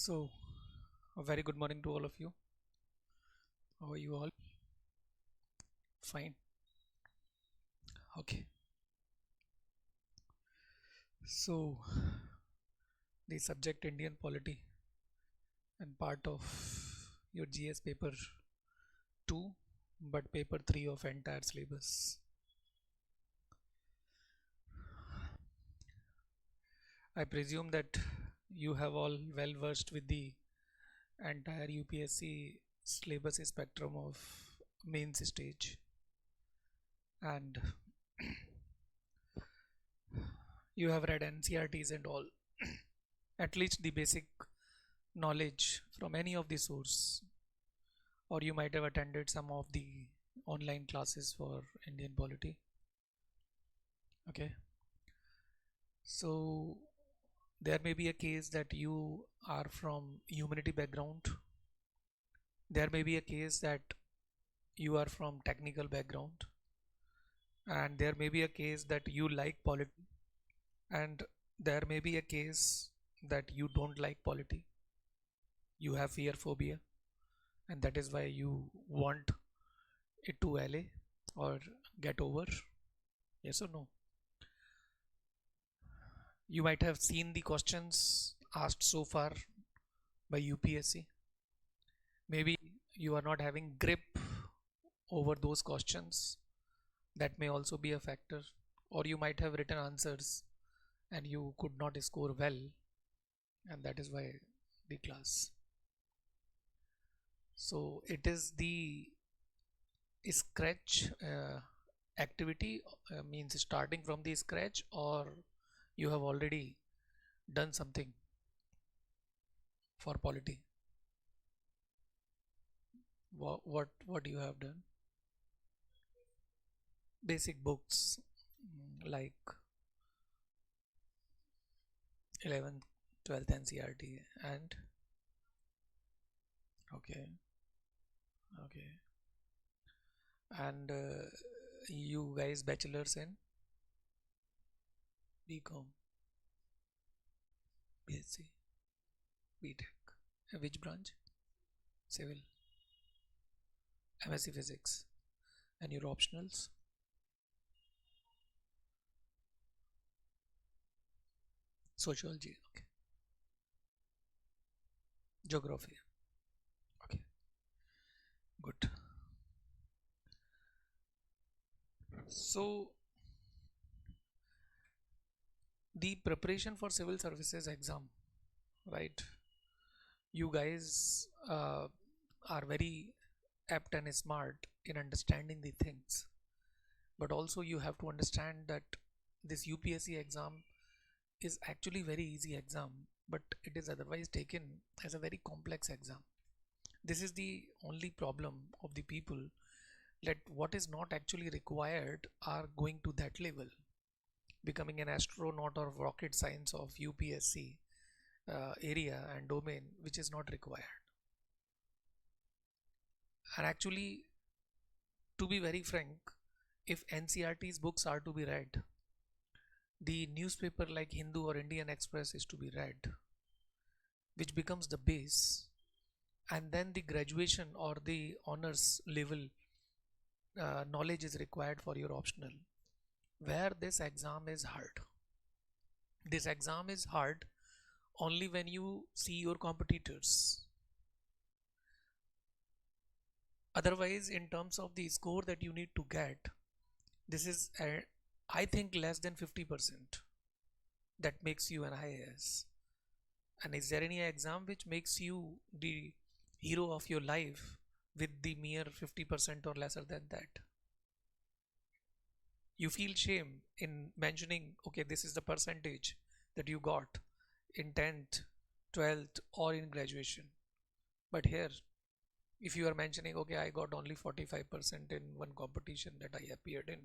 So, a very good morning to all of you. How are you all? Fine. Okay. So, the subject Indian polity and part of your GS paper 2, but paper 3 of entire syllabus. I presume that you have all well versed with the entire UPSC syllabus spectrum of mains stage, and you have read NCRTs and all, at least the basic knowledge from any of the source, or you might have attended some of the online classes for Indian polity. Okay, so there may be a case that you are from humanity background. There may be a case that you are from technical background, and there may be a case that you like polity, and there may be a case that you don't like polity. You have fear phobia, and that is why you want it to allay or get over. Yes or no? You might have seen the questions asked so far by UPSC. Maybe you are not having grip over those questions. That may also be a factor. Or you might have written answers and you could not score well, and that is why the class. So it is the scratch activity, means starting from the scratch, or you have already done something for polity. What you have done? Basic books, like 11th 12th NCRT. And okay, okay. And you guys bachelors in BCom, BSc, BTech, which branch? Civil, MSc Physics. And your optionals? Sociology. Okay. Geography. Okay, good. So the preparation for civil services exam, right? You guys are very apt and smart in understanding the things, but also you have to understand that this UPSC exam is actually very easy exam, but it is otherwise taken as a very complex exam. This is the only problem of the people, that what is not actually required are going to that level, becoming an astronaut or rocket science of UPSC area and domain, which is not required. And actually, to be very frank, if NCRT's books are to be read, the newspaper like Hindu or Indian Express is to be read, which becomes the base, and then the graduation or the honors level knowledge is required for your optional, where this exam is hard. This exam is hard only when you see your competitors. Otherwise, in terms of the score that you need to get, this is I think less than 50% that makes you an IAS. And is there any exam which makes you the hero of your life with the mere 50% or lesser than that? You feel shame in mentioning, okay, this is the percentage that you got in 10th, 12th, or in graduation. But here, if you are mentioning, okay, I got only 45% in one competition that I appeared in,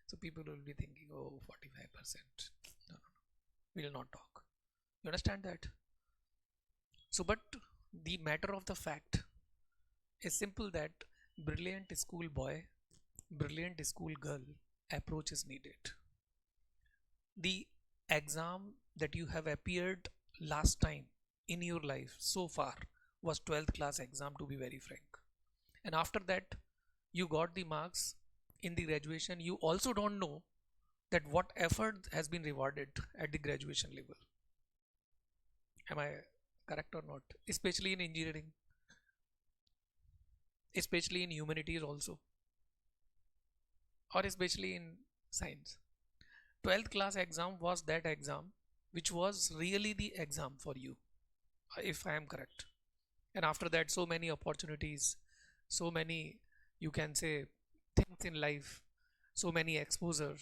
so people will be thinking, oh, 45%. No, we will not talk. You understand that? So, but the matter of the fact is simple, that brilliant school boy, brilliant school girl approach is needed. The exam that you have appeared last time in your life so far was 12th class exam, to be very frank. And after that, you got the marks in the graduation. You also don't know that what effort has been rewarded at the graduation level. Am I correct or not? Especially in engineering, especially in humanities also, or especially in science. 12th class exam was that exam which was really the exam for you, if I am correct. And after that, so many opportunities, so many, you can say, things in life, so many exposure,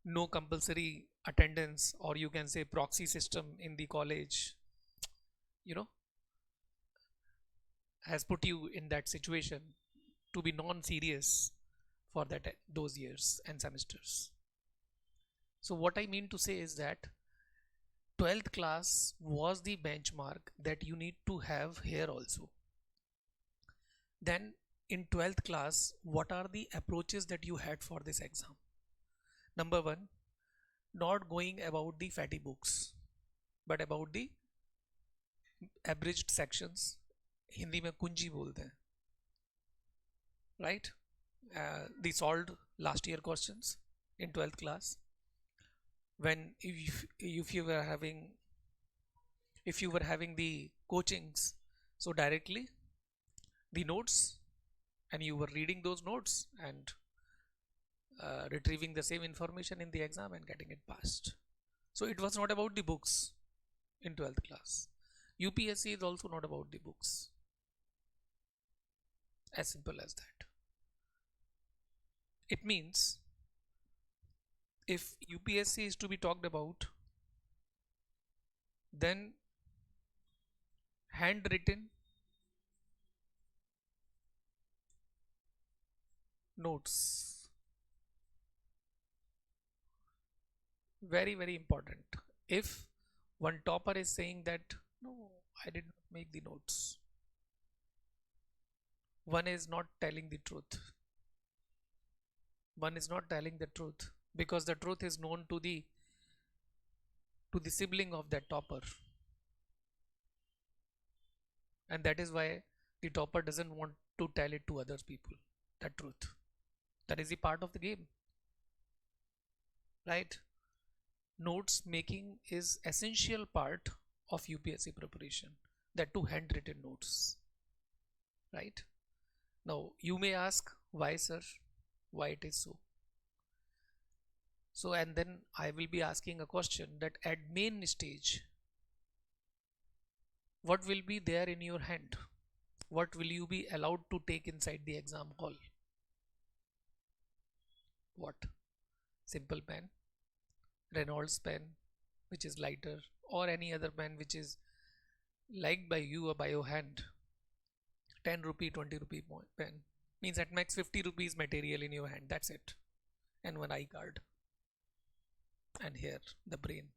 no compulsory attendance, or you can say proxy system in the college, you know, has put you in that situation to be non-serious for that those years and semesters. So what I mean to say is that 12th class was the benchmark that you need to have here also. Then in 12th class, what are the approaches that you had for this exam? Number one, not going about the fatty books, but about the abridged sections. Hindi में कुंजी बोलते हैं, right? The solved last year questions in 12th class. When if you were having, if you were having the coachings, so directly the notes, and you were reading those notes and retrieving the same information in the exam and getting it passed. So it was not about the books in 12th class. UPSC is also not about the books. As simple as that. It means if UPSC is to be talked about, then handwritten notes, very very important. If one topper is saying that no, I did not make the notes, one is not telling the truth. One is not telling the truth, because the truth is known to the sibling of that topper, and that is why the topper doesn't want to tell it to other people, that truth. That is the part of the game, right? Notes making is essential part of UPSC preparation, that too handwritten notes, right? Now you may ask, why sir, why it is so? So, and then I will be asking a question that at main stage, what will be there in your hand? What will you be allowed to take inside the exam hall? What? Simple pen, Reynolds pen, which is lighter, or any other pen which is liked by you or by your hand. 10 rupee, 20 rupee pen means at max 50 rupees material in your hand. That's it. And one eye card. And here the brain.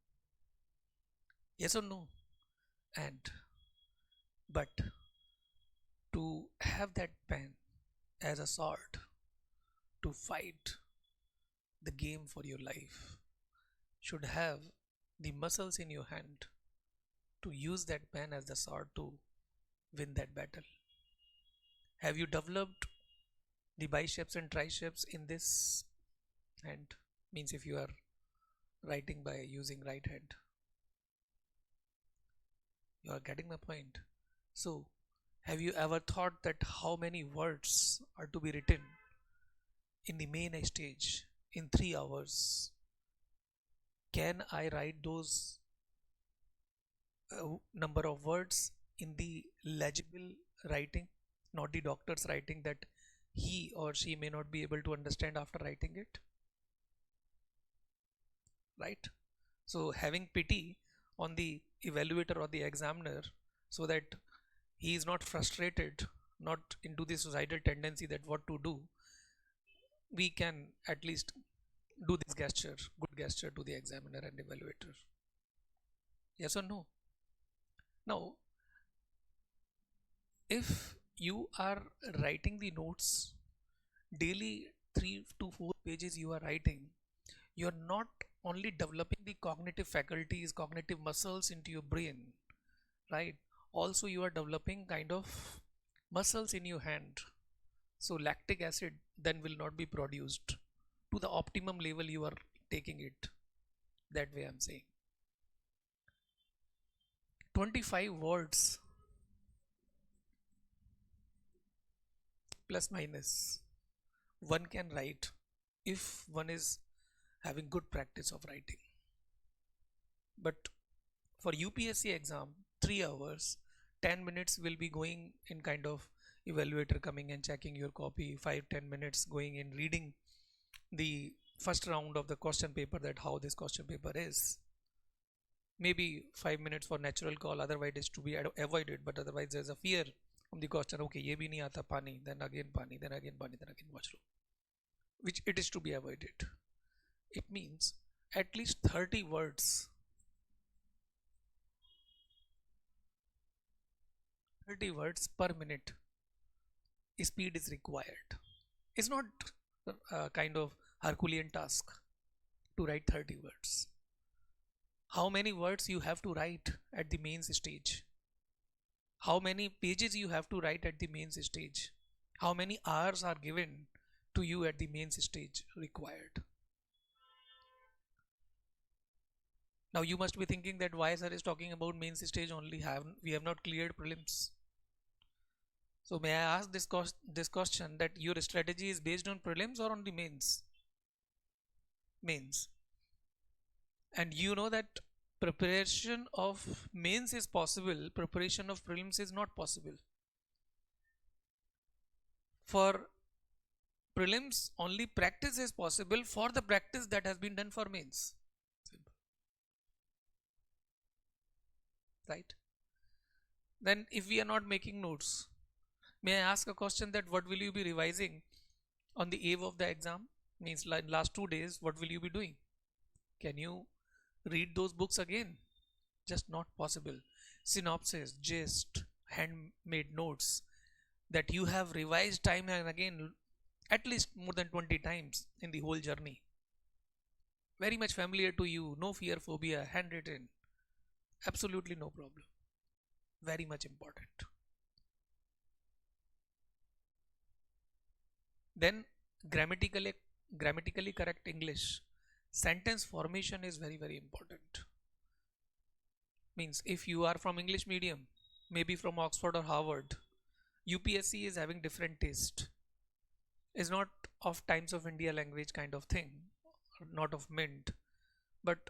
Yes or no? And but to have that pen as a sword to fight the game for your life, should have the muscles in your hand to use that pen as the sword to win that battle. Have you developed the biceps and triceps in this hand? Means if you are writing by using right hand. You are getting my point. So have you ever thought that how many words are to be written in the main stage in 3 hours? Can I write those number of words in the legible writing, not the doctor's writing that he or she may not be able to understand after writing it? Right? So having pity on the evaluator or the examiner, so that he is not frustrated, not into the suicidal tendency that what to do, we can at least do this gesture, good gesture to the examiner and evaluator. Yes or no? Now, if you are writing the notes daily, 3 to 4 pages you are writing, you are not only developing the cognitive faculties, cognitive muscles into your brain, right? Also, you are developing kind of muscles in your hand, so lactic acid then will not be produced to the optimum level you are taking it. That way I'm saying 25 words plus minus one can write if one is having good practice of writing. But for UPSC exam, 3 hours, 10 minutes will be going in kind of evaluator coming and checking your copy, 5-10 minutes going in reading the first round of the question paper, that how this question paper is. Maybe 5 minutes for natural call, otherwise it is to be avoided, but otherwise there's a fear from the question, okay, ye bhi nahi aata, pani, then again pani, then again pani, then again washroom, which it is to be avoided. It means at least 30 words, 30 words per minute speed is required. It's not a kind of Herculean task to write 30 words. How many words you have to write at the mains stage? How many pages you have to write at the mains stage? How many hours are given to you at the mains stage required? Now you must be thinking that why sir is talking about mains stage only, we have not cleared prelims. So may I ask this question, that your strategy is based on prelims or on the mains? Mains. And you know that preparation of mains is possible, preparation of prelims is not possible. For prelims, only practice is possible for the practice that has been done for mains. Simple. Right? Then if we are not making notes, may I ask a question, that what will you be revising on the eve of the exam? Means like last 2 days, what will you be doing? Can you read those books again? Just not possible. Synopsis, gist, handmade notes that you have revised time and again at least more than 20 times in the whole journey. Very much familiar to you, no fear, phobia, handwritten. Absolutely no problem. Very much important. Then grammatically correct English. Sentence formation is very, very important. Means if you are from English medium, maybe from Oxford or Harvard, UPSC is having different taste. Is not of Times of India language kind of thing, not of Mint, but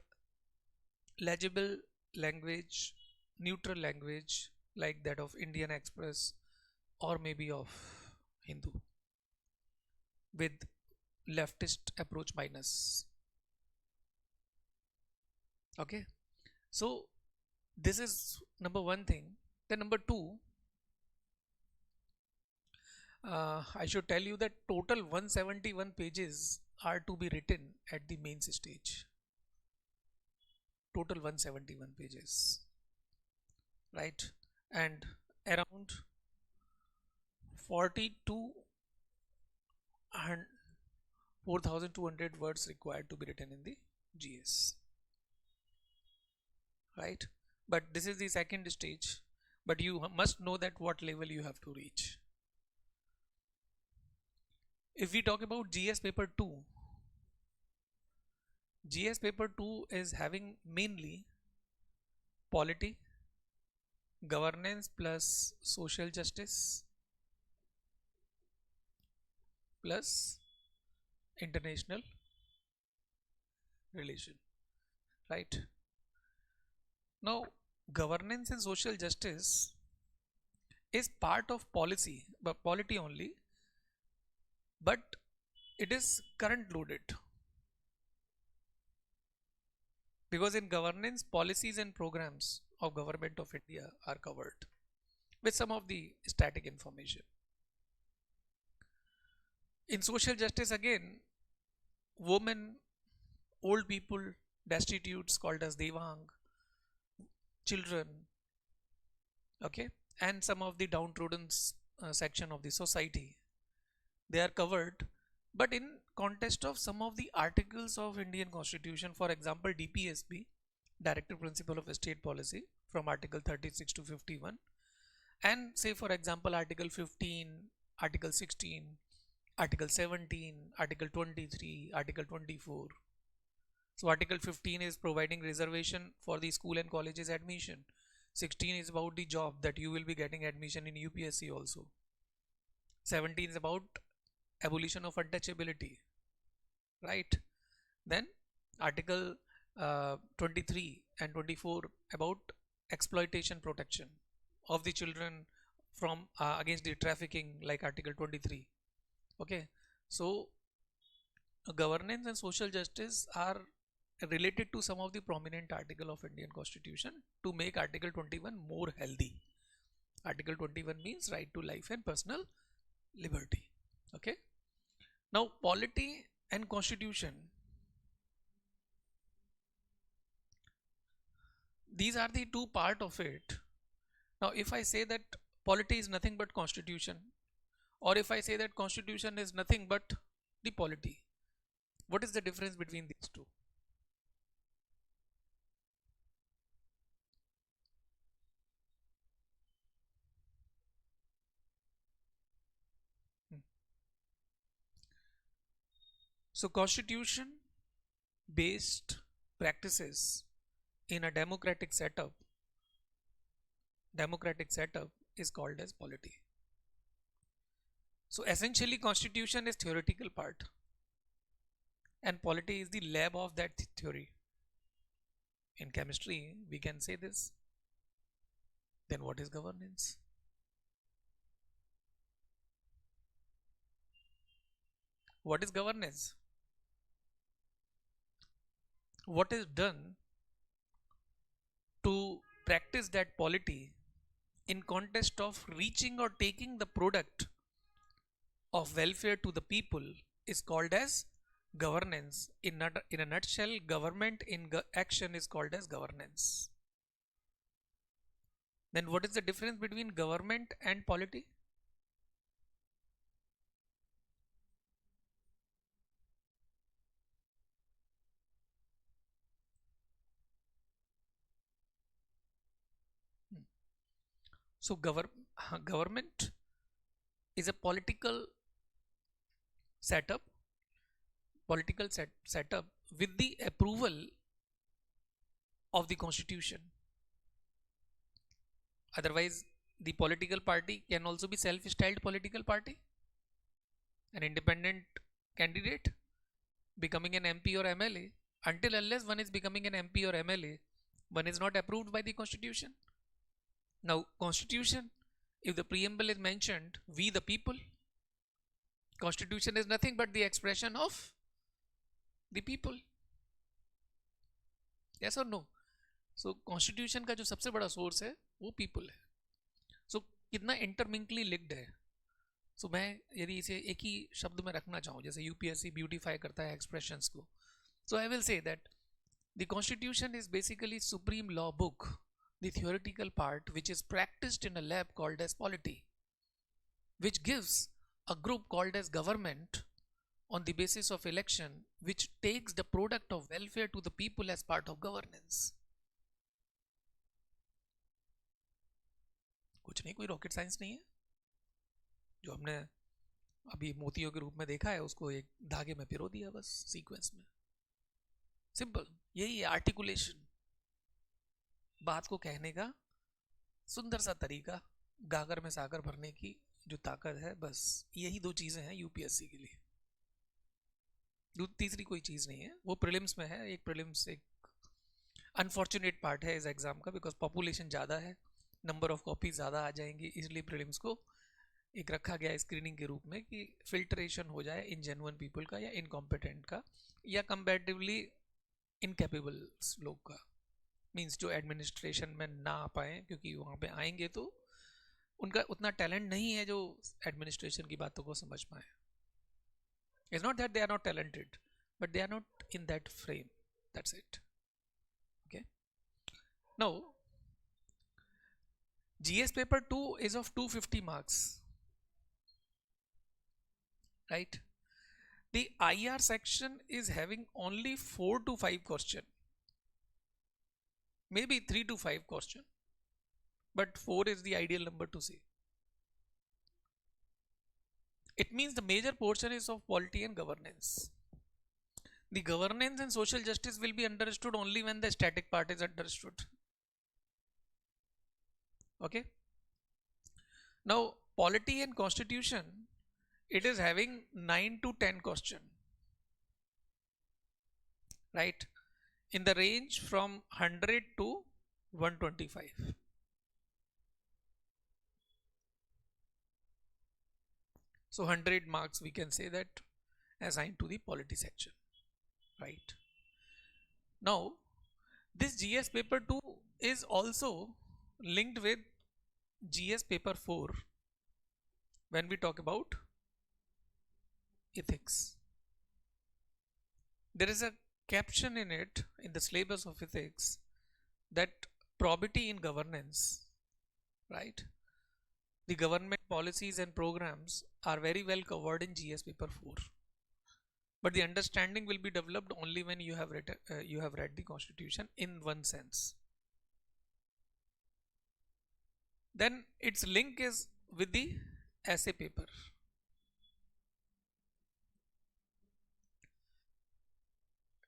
legible language, neutral language like that of Indian Express or maybe of Hindu, with leftist approach minus. Okay, so this is number one thing. Then number two, I should tell you that total 171 pages are to be written at the mains stage. Total 171 pages, right? And around 42 and 4200 words required to be written in the GS, right? But this is the second stage, but you must know that what level you have to reach. If we talk about GS paper 2, GS paper 2 is having mainly polity, governance plus social justice plus international relation, right? Now governance and social justice is part of policy, but polity only, but it is current loaded, because in governance, policies and programs of government of India are covered with some of the static information. In social justice again, women, old people, destitutes called as devang, children, okay, and some of the downtrodden section of the society, they are covered, but in context of some of the articles of Indian Constitution, for example DPSP, directive principle of state policy from article 36 to 51, and say for example article 15, article 16, article 17, article 23, article 24. So article 15 is providing reservation for the school and colleges admission. 16 is about the job that you will be getting admission in UPSC also. 17 is about abolition of untouchability, right? Then article 23 and 24 about exploitation protection of the children from against the trafficking, like article 23. Okay, so governance and social justice are related to some of the prominent article of Indian Constitution to make article 21 more healthy. Article 21 means right to life and personal liberty. Okay, now polity and constitution, these are the two part of it. Now if I say that polity is nothing but constitution, or if I say that constitution is nothing but the polity, what is the difference between these two? Hmm. So constitution based practices in a democratic setup is called as polity. So essentially constitution is theoretical part and polity is the lab of that theory. In chemistry we can say this. Then what is governance? What is governance? What is done to practice that polity in context of reaching or taking the product of welfare to the people is called as governance. In a nutshell, government in action is called as governance. Then what is the difference between government and polity? So government is a setup, political setup with the approval of the constitution. Otherwise, the political party can also be self-styled political party, an independent candidate becoming an MP or MLA. Until unless one is becoming an MP or MLA, one is not approved by the constitution. Now, constitution, if the preamble is mentioned, we the people, constitution is nothing but the expression of the people. Yes or no? So constitution का जो सबसे बड़ा source है वो people है. सो कितना इंटरमिंकली linked है. सो मैं यदि इसे एक ही शब्द में रखना चाहूँ, जैसे यूपीएससी ब्यूटीफाई करता है एक्सप्रेशंस को, so I will say that the constitution is basically supreme law book, the theoretical part which is practiced in a lab called as polity, which gives a group called as government on the basis of election, which takes the product of welfare to the people as part of governance. कुछ नहीं, कोई rocket science नहीं है. जो हमने अभी मोतियों के रूप में देखा है उसको एक धागे में पिरो दिया बस सीक्वेंस में. सिंपल यही है आर्टिकुलेशन, बात को कहने का सुंदर सा तरीका, गागर में सागर भरने की जो ताकत है, बस यही दो चीजें हैं यूपीएससी के लिए. तीसरी कोई चीज नहीं है. वो प्रीलिम्स में है. एक प्रीलिम्स एक अनफॉर्चुनेट पार्ट है इस एग्जाम का, बिकॉज पॉपुलेशन ज़्यादा है, नंबर ऑफ कॉपीज ज़्यादा आ जाएंगी, इसलिए प्रीलिम्स को एक रखा गया स्क्रीनिंग के रूप में कि फिल्ट्रेशन हो जाए इन जेन्युइन पीपल का या इनकॉम्पिटेंट का या कंपैरेटिवली इनकेपेबल लोग का. मीन्स जो एडमिनिस्ट्रेशन में ना आ पाए, क्योंकि वहाँ पे आएंगे तो उनका उतना टैलेंट नहीं है जो एडमिनिस्ट्रेशन की बातों को समझ पाए. It's not that they are not talented, but they are not in that frame. That's it. Okay, now GS paper 2 is of 250 marks, right? The IR section is having only 4 to 5 questions. maybe 3 to 5 question, but 4 is the ideal number to say. It means the major portion is of polity and governance. The governance and social justice will be understood only when the static part is understood. Okay. Now, polity and constitution, it is having 9 to 10 question, right? In the range from 100 to 125. So 100 marks we can say that assigned to the polity section, right? Now, this GS paper 2 is also linked with GS paper 4 when we talk about ethics. There is a caption in it in the syllabus of ethics that probity in governance, right? The government policies and programs are very well covered in GS paper 4. But the understanding will be developed only when you have read the constitution in one sense. Then its link is with the essay paper.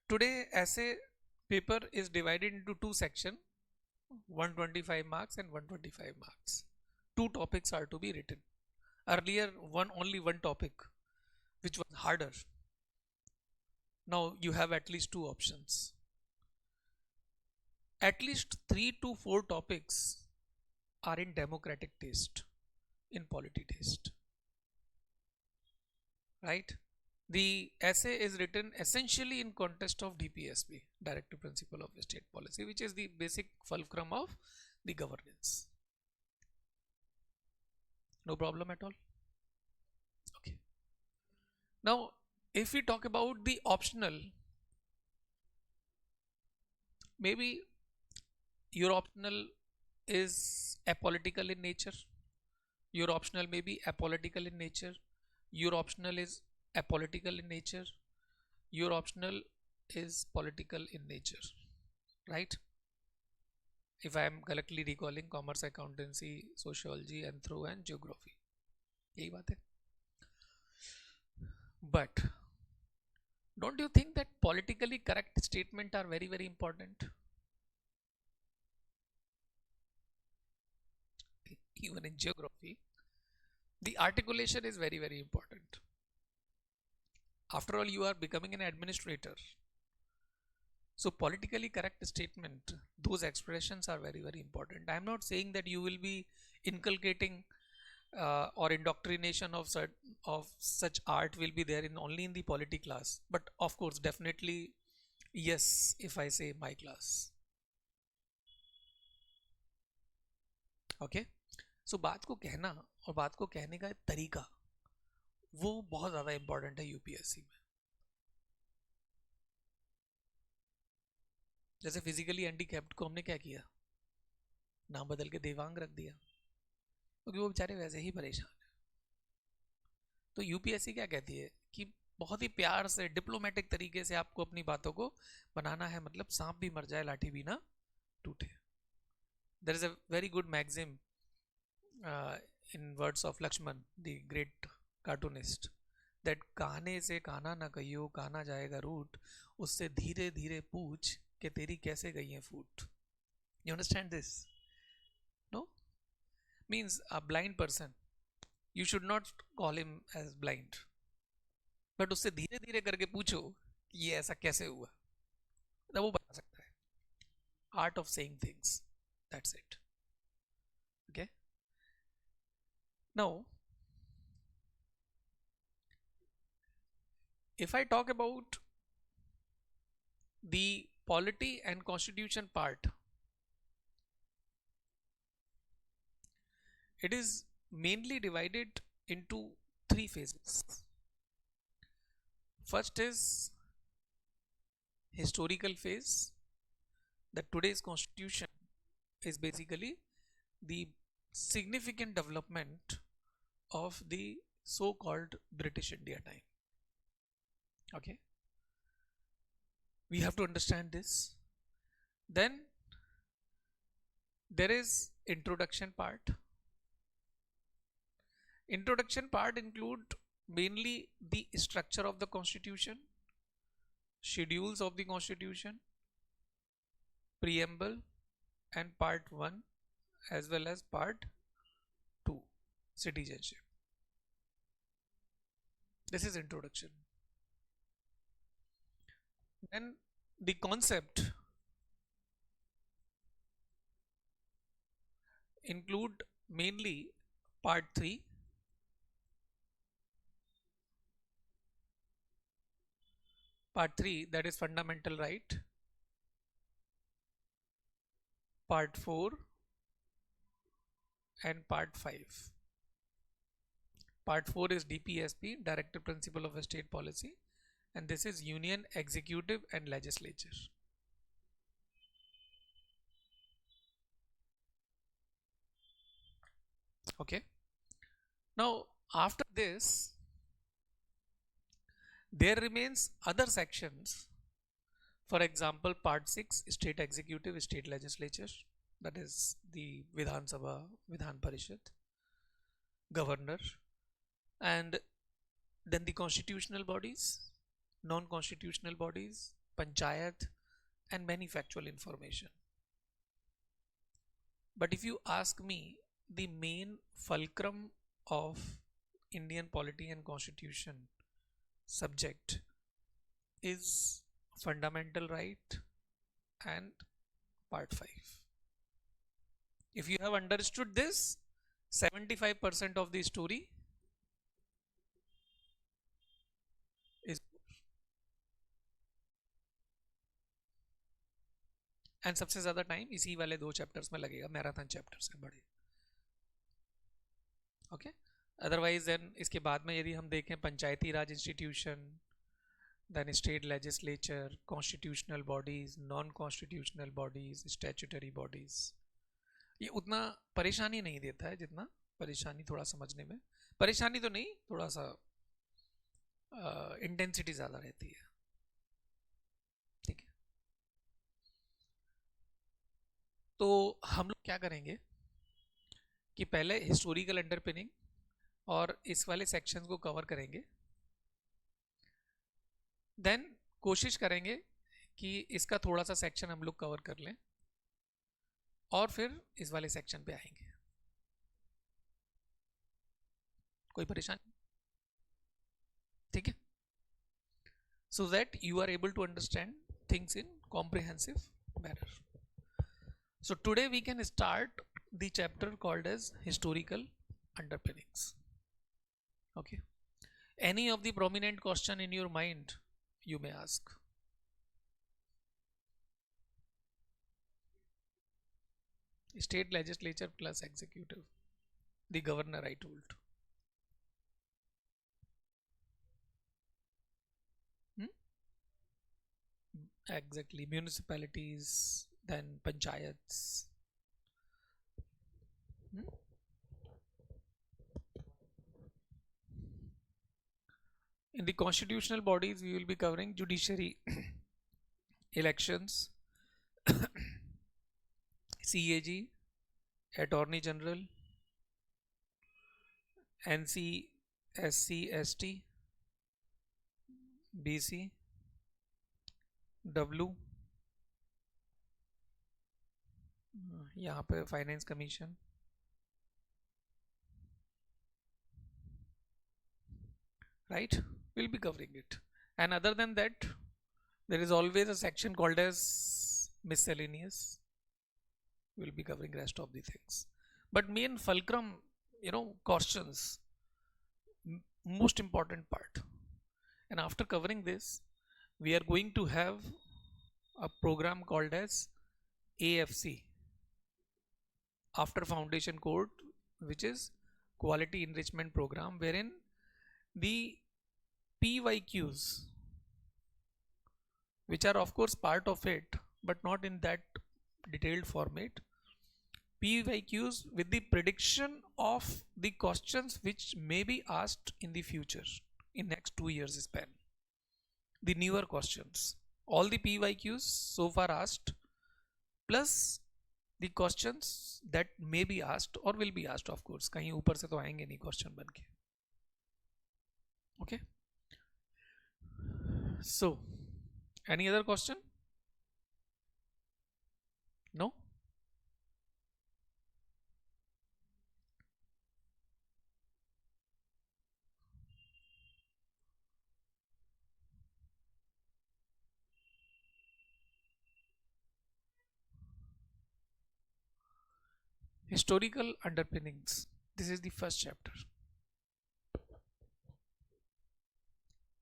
Today essay paper is divided into two sections, 125 marks and 125 marks. Two topics are to be written. Earlier only one topic, which was harder. Now you have at least two options. At least 3 to 4 topics are in democratic taste, in polity taste, right? The essay is written essentially in context of DPSP, Directive Principle of State Policy, which is the basic fulcrum of the governance. No problem at all? Okay. Now, if we talk about the optional, maybe your optional is apolitical in nature. Your optional may be apolitical in nature. Your optional is apolitical in nature. Your optional is political in nature, right? If I am correctly recalling commerce, accountancy, sociology, anthro and geography. यही बात है. But don't you think that politically correct statements are very, very important? Even in geography, the articulation is very, very important. After all, you are becoming an administrator. So politically correct statement, those expressions are very, very important. I am not saying that you will be inculcating or indoctrination of such art will be there in only in the polity class. But of course, definitely, yes, if I say my class. Okay. So बात को कहना और बात को कहने का तरीका वो बहुत ज़्यादा इम्पोर्टेंट है यूपीएससी में. जैसे फिजिकली हैंडीकैप्ड को हमने क्या किया, नाम बदल के देवांग रख दिया क्योंकि वो बेचारे वैसे ही परेशान है. तो यूपीएससी क्या कहती है कि बहुत ही प्यार से डिप्लोमेटिक तरीके से आपको अपनी बातों को बनाना है, मतलब सांप भी मर जाए लाठी भी ना टूटे. There is a very good maxim in words of Lakshman, the great cartoonist, that कहने से कहना ना कहियो कहना जाएगा रूट, उससे धीरे धीरे पूछ कि तेरी कैसे गई है फूट. You understand this? No? Means a blind person, you should not call him as blind, but उससे धीरे धीरे करके पूछो कि ये ऐसा कैसे हुआ, तब वो बता सकता है. Art of saying things, that's it. Okay. Now, if I talk about the polity and constitution part, it is mainly divided into 3 phases. First is historical phase, that today's constitution is basically the significant development of the so-called British India time. Okay, we have to understand this. Then there is introduction part. Introduction part include mainly the structure of the constitution, schedules of the constitution, preamble, and part 1 as well as part 2, citizenship. This is introduction. Then the concept include mainly part 3, that is fundamental right, part 4 and part 5. Part 4 is DPSP, Directive Principle of State Policy, and this is Union, Executive and Legislature. Okay. Now after this there remains other sections. For example, part 6, State Executive, State Legislature, that is the Vidhan Sabha, Vidhan Parishad, Governor, and then the constitutional bodies, non-constitutional bodies, Panchayat, and many factual information. But if you ask me, the main fulcrum of Indian polity and constitution subject is fundamental right and part 5. If you have understood this, 75% of the story is, and सबसे ज़्यादा time इसी वाले 2 chapters में लगेगा, marathon chapters है बड़े. Okay. Otherwise then इसके बाद में यदि हम देखें Panchayati Raj institution, then state legislature, constitutional bodies, non constitutional bodies, statutory bodies, ये उतना परेशानी नहीं देता है जितना परेशानी थोड़ा समझने में, परेशानी तो नहीं, थोड़ा सा इंटेंसिटी ज़्यादा रहती है. ठीक है. तो हम लोग क्या करेंगे कि पहले हिस्टोरिकल अंडरपिनिंग और इस वाले सेक्शंस को कवर करेंगे, देन कोशिश करेंगे कि इसका थोड़ा सा सेक्शन हम लोग कवर कर लें और फिर इस वाले सेक्शन पे आएंगे. कोई परेशानी? ठीक है. So that you are able to understand things in comprehensive manner. So today we can start the chapter called as historical underpinnings. Okay. Any of the prominent question in your mind you may ask. State legislature plus executive. The governor I told. Exactly. Municipalities, then panchayats. In the constitutional bodies we will be covering judiciary, elections, CAG, attorney general, NC, SC, ST, BC, W, यहाँ पे finance commission, right? We'll be covering it. And other than that, there is always a section called as miscellaneous. We'll be covering rest of the things. But main fulcrum, questions, most important part. And after covering this, we are going to have a program called as AFC, after foundation code, which is quality enrichment program, wherein the PYQs, which are of course part of it but not in that detailed format, PYQs with the prediction of the questions which may be asked in the future, in next 2 years span, the newer questions, all the PYQs so far asked, plus the questions that may be asked or will be asked, of course, कहीं ऊपर से तो आएंगे नहीं question बन के. Okay. So, any other question? No? Historical underpinnings. This is the first chapter.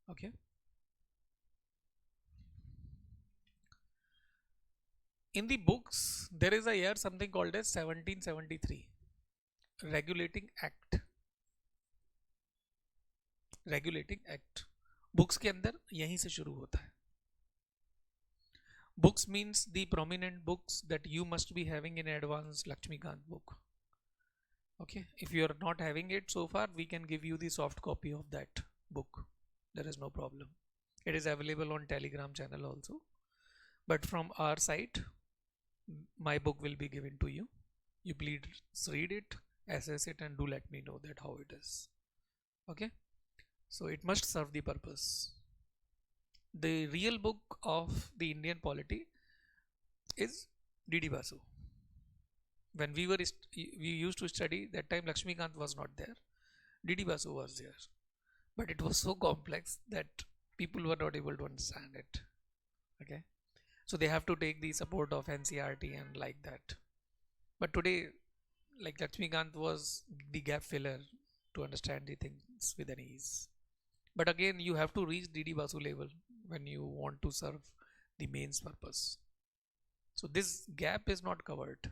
Okay. In the books, there is a year something called as 1773 Regulating Act. Regulating Act. Books के अंदर यहीं से शुरू होता है. Books means the prominent books that you must be having in advance Lakshmikant book. Okay, if you are not having it so far, we can give you the soft copy of that book. There is no problem. It is available on Telegram channel also. But from our site, my book will be given to you. You please read it, assess it, and do let me know that how it is. Okay, so it must serve the purpose. The real book of the Indian polity is D.D. Basu. When we used to study, that time Lakshmikant was not there. D.D. Basu was there. But it was so complex that people were not able to understand it. Okay. So they have to take the support of NCRT and like that. But today, like Lakshmikant was the gap filler to understand the things with an ease. But again, you have to reach D.D. Basu level when you want to serve the mains purpose. So this gap is not covered.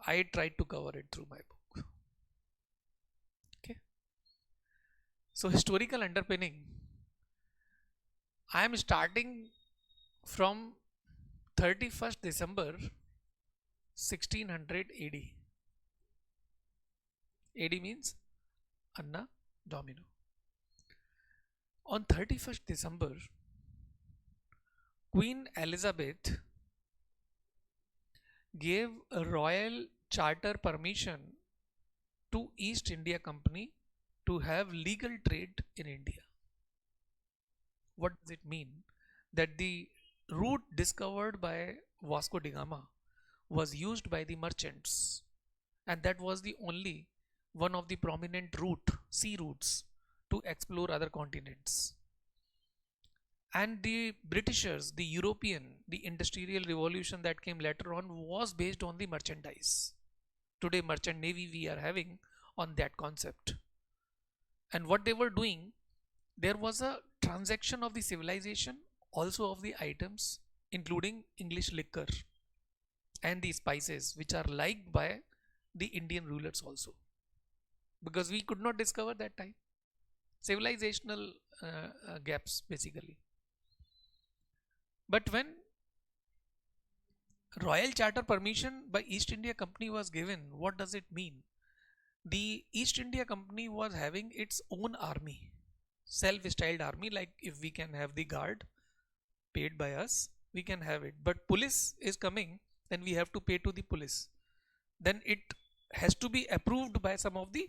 I tried to cover it through my book. Okay. So historical underpinning. I am starting from 31st December 1600 AD. AD means Anna Domino. On 31st December, Queen Elizabeth gave a royal charter permission to East India Company to have legal trade in India. What does it mean? That the route discovered by Vasco da Gama was used by the merchants, and that was the only one of the prominent sea routes to explore other continents. And the Britishers, the European, the industrial revolution that came later on was based on the merchandise. Today, merchant navy we are having on that concept. And what they were doing, there was a transaction of the civilization, also of the items, including English liquor and the spices, which are liked by the Indian rulers also. Because we could not discover that time. Civilizational gaps, basically. But when royal charter permission by East India Company was given, what does it mean? The East India Company was having its own army, self-styled army, like if we can have the guard paid by us, we can have it. But police is coming, then we have to pay to the police. Then it has to be approved by some of the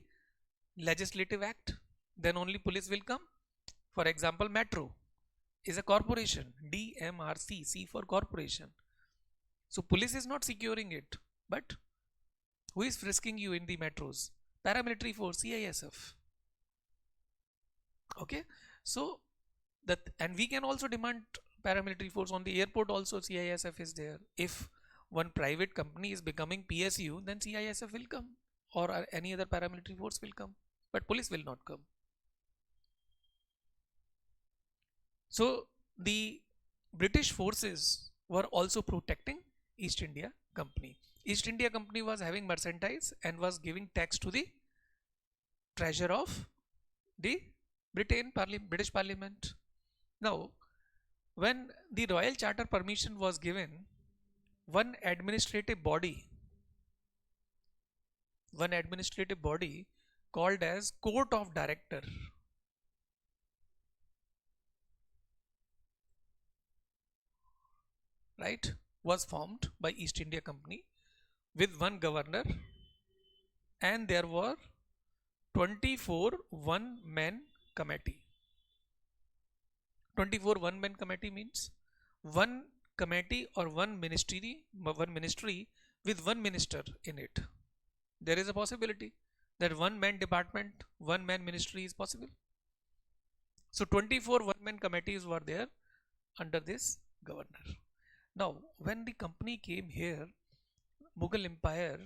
legislative act. Then only police will come. For example, metro is a corporation, DMRC, C for corporation. So police is not securing it, but who is frisking you in the metros? Paramilitary force, CISF. Okay, so that, and we can also demand paramilitary force on the airport also. CISF is there. If one private company is becoming PSU, then CISF will come, or any other paramilitary force will come, but police will not come. So the British forces were also protecting East India Company. East India Company was having merchandise and was giving tax to the treasure of the British Parliament. Now, when the royal charter permission was given, one administrative body called as Court of Director, right, was formed by East India Company, with one governor, and there were 24 one-man committee. 24 one-man committee means one committee or one ministry with one minister in it. There is a possibility that one man department, one man ministry is possible. So 24 one man committees were there under this governor. Now, when the company came here, Mughal Empire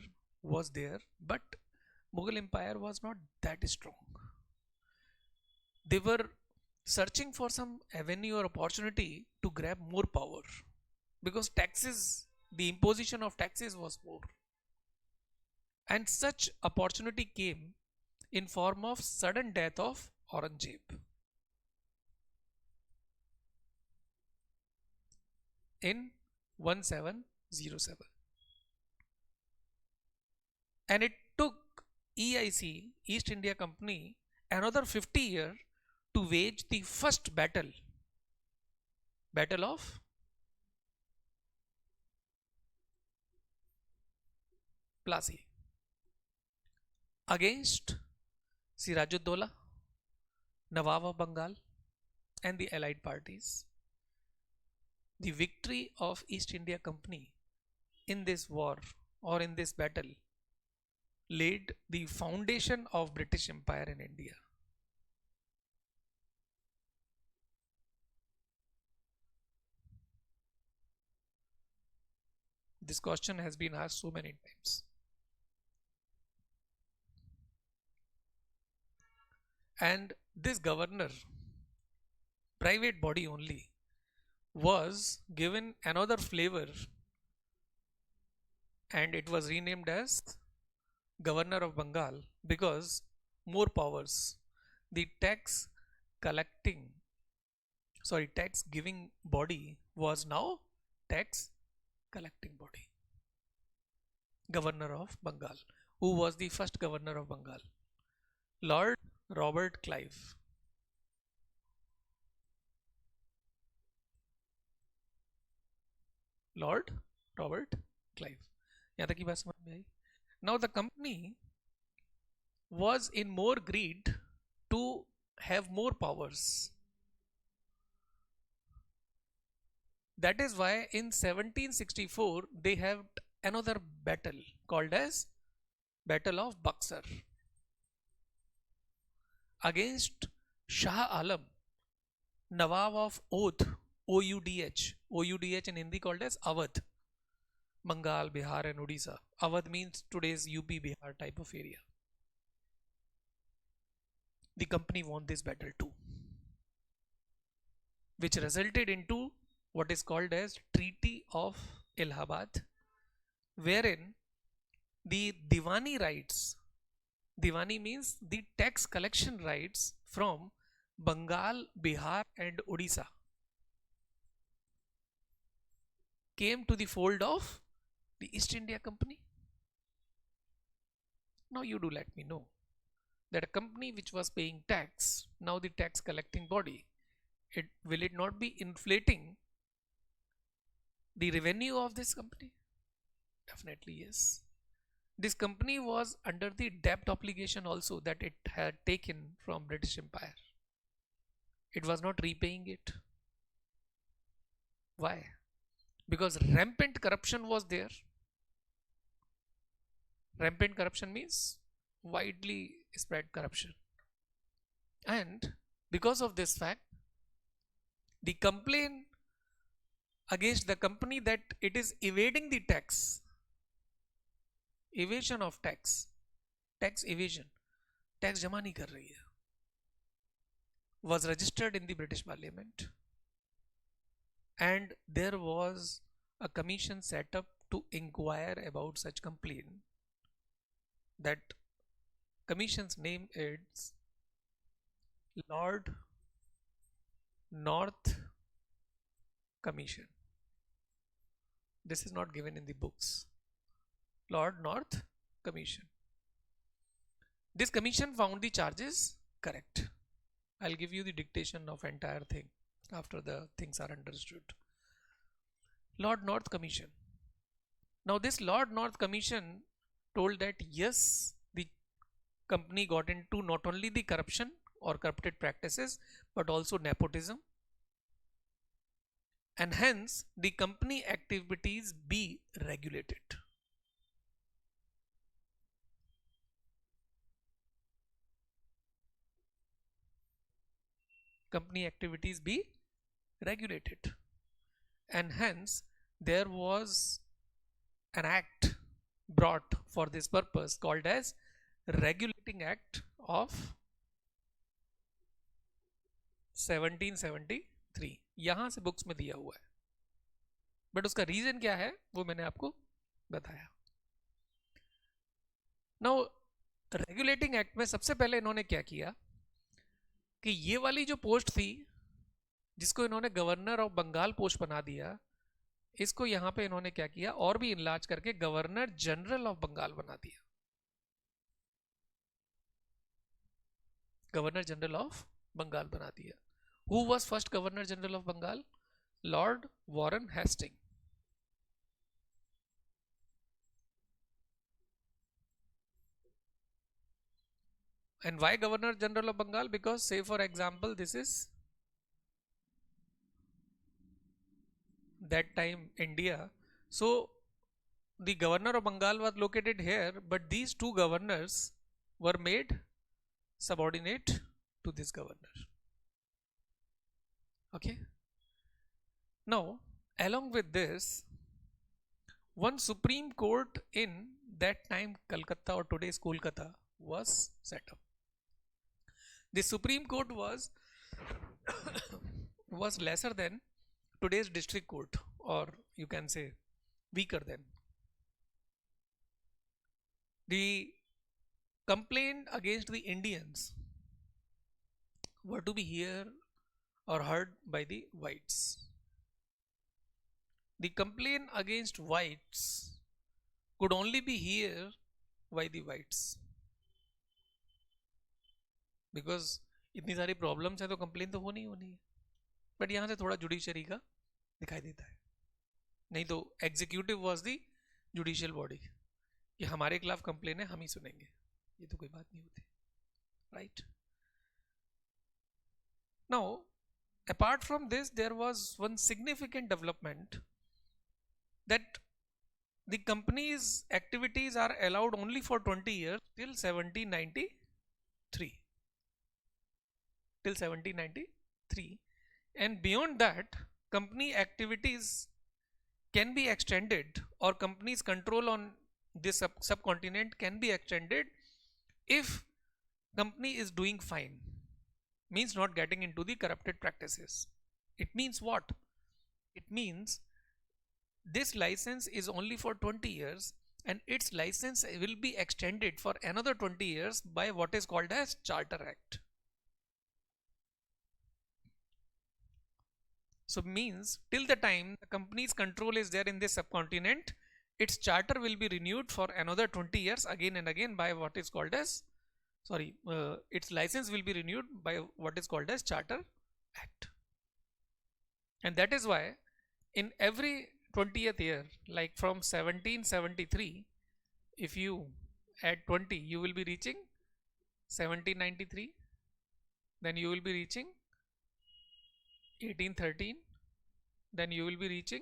was there, but Mughal Empire was not that strong. They were searching for some avenue or opportunity to grab more power because taxes, the imposition of taxes was more. And such opportunity came in form of sudden death of Aurangzeb in 1707. And it took EIC, East India Company, another 50 years to wage the first battle of Plassey against Sirajuddaulah, Nawab of Bengal, and the allied parties. The victory of East India Company in this war or in this battle laid the foundation of British Empire in India. This question has been asked so many times. And this governor, private body only, was given another flavor and it was renamed as Governor of Bengal because more powers. The tax giving body was now tax collecting body. Governor of Bengal. Who was the first governor of Bengal? Lord Robert Clive. Lord Robert Clive. यहाँ तक की बात समझ में आई? Now the company was in more greed to have more powers. That is why in 1764 they have another battle called as Battle of Buxar against Shah Alam, Nawab of Oudh, OUDH. OUDH in Hindi called as Awadh. Bengal, Bihar and Odisha. Awadh means today's UP, Bihar type of area. The company won this battle too, which resulted into what is called as Treaty of Allahabad, wherein the Diwani rights, Diwani means the tax collection rights from Bengal, Bihar and Odisha, came to the fold of the East India Company. Now you do let me know that a company which was paying tax, now the tax collecting body, will it not be inflating the revenue of this company? Definitely yes. This company was under the debt obligation also that it had taken from British Empire. It was not repaying it. Why? Because rampant corruption was there. Rampant corruption means widely spread corruption. And because of this fact, the complaint against the company that it is evading the tax, evasion of tax evasion, tax जमा नहीं कर रही है, was registered in the British Parliament, and there was a commission set up to inquire about such complaint. That commission's name is Lord North Commission. This is not given in the books. Lord North Commission. This commission found the charges correct. I'll give you the dictation of entire thing after the things are understood. Lord North Commission. Now this Lord North Commission told that yes, the company got into not only the corruption or corrupted practices but also nepotism, and hence the company activities be regulated. Company activities be regulated, and hence there was an act brought for this purpose called as Regulating Act of 1773. यहां से books में दिया हुआ है, but उसका reason क्या है वो मैंने आपको बताया. नाउ रेगुलेटिंग एक्ट में सबसे पहले इन्होंने क्या किया कि ये वाली जो पोस्ट थी जिसको इन्होंने गवर्नर ऑफ बंगाल पोस्ट बना दिया, इसको यहां पे इन्होंने क्या किया और भी इनलार्ज करके गवर्नर जनरल ऑफ बंगाल बना दिया. गवर्नर जनरल ऑफ बंगाल बना दिया. Who was first governor general of Bengal? Lord Warren Hasting. And why Governor General of Bengal? Because say for example this is that time India, so the Governor of Bengal was located here, but these two governors were made subordinate to this governor. Okay. Now along with this, one Supreme Court in that time Calcutta or today's Kolkata was set up. The Supreme Court was was lesser than today's district court, or you can say weaker than. The complaint against the Indians were to be heard or heard by the whites. The complaint against whites could only be heard by the whites. Because इतनी सारी problems है तो complain तो होनी है, but यहाँ से थोड़ा जुडिशरी का दिखाई देता है. नहीं तो executive was the judicial body कि हमारे खिलाफ कंप्लेन है हम ही सुनेंगे, ये तो कोई बात नहीं होती. Right. Now apart from this there was one significant development that the companies activities are allowed only for 20 years till 1793. Till 1793, and beyond that company activities can be extended, or companies control on this subcontinent can be extended if company is doing fine, means not getting into the corrupted practices. It means what? It means this license is only for 20 years and its license will be extended for another 20 years by what is called as Charter Act. So means till the time the company's control is there in this subcontinent, its charter will be renewed for another 20 years again and again by what is called as, its license will be renewed by what is called as Charter Act. And that is why in every 20th year, like from 1773, if you add 20, you will be reaching 1793, then you will be reaching 1813, then you will be reaching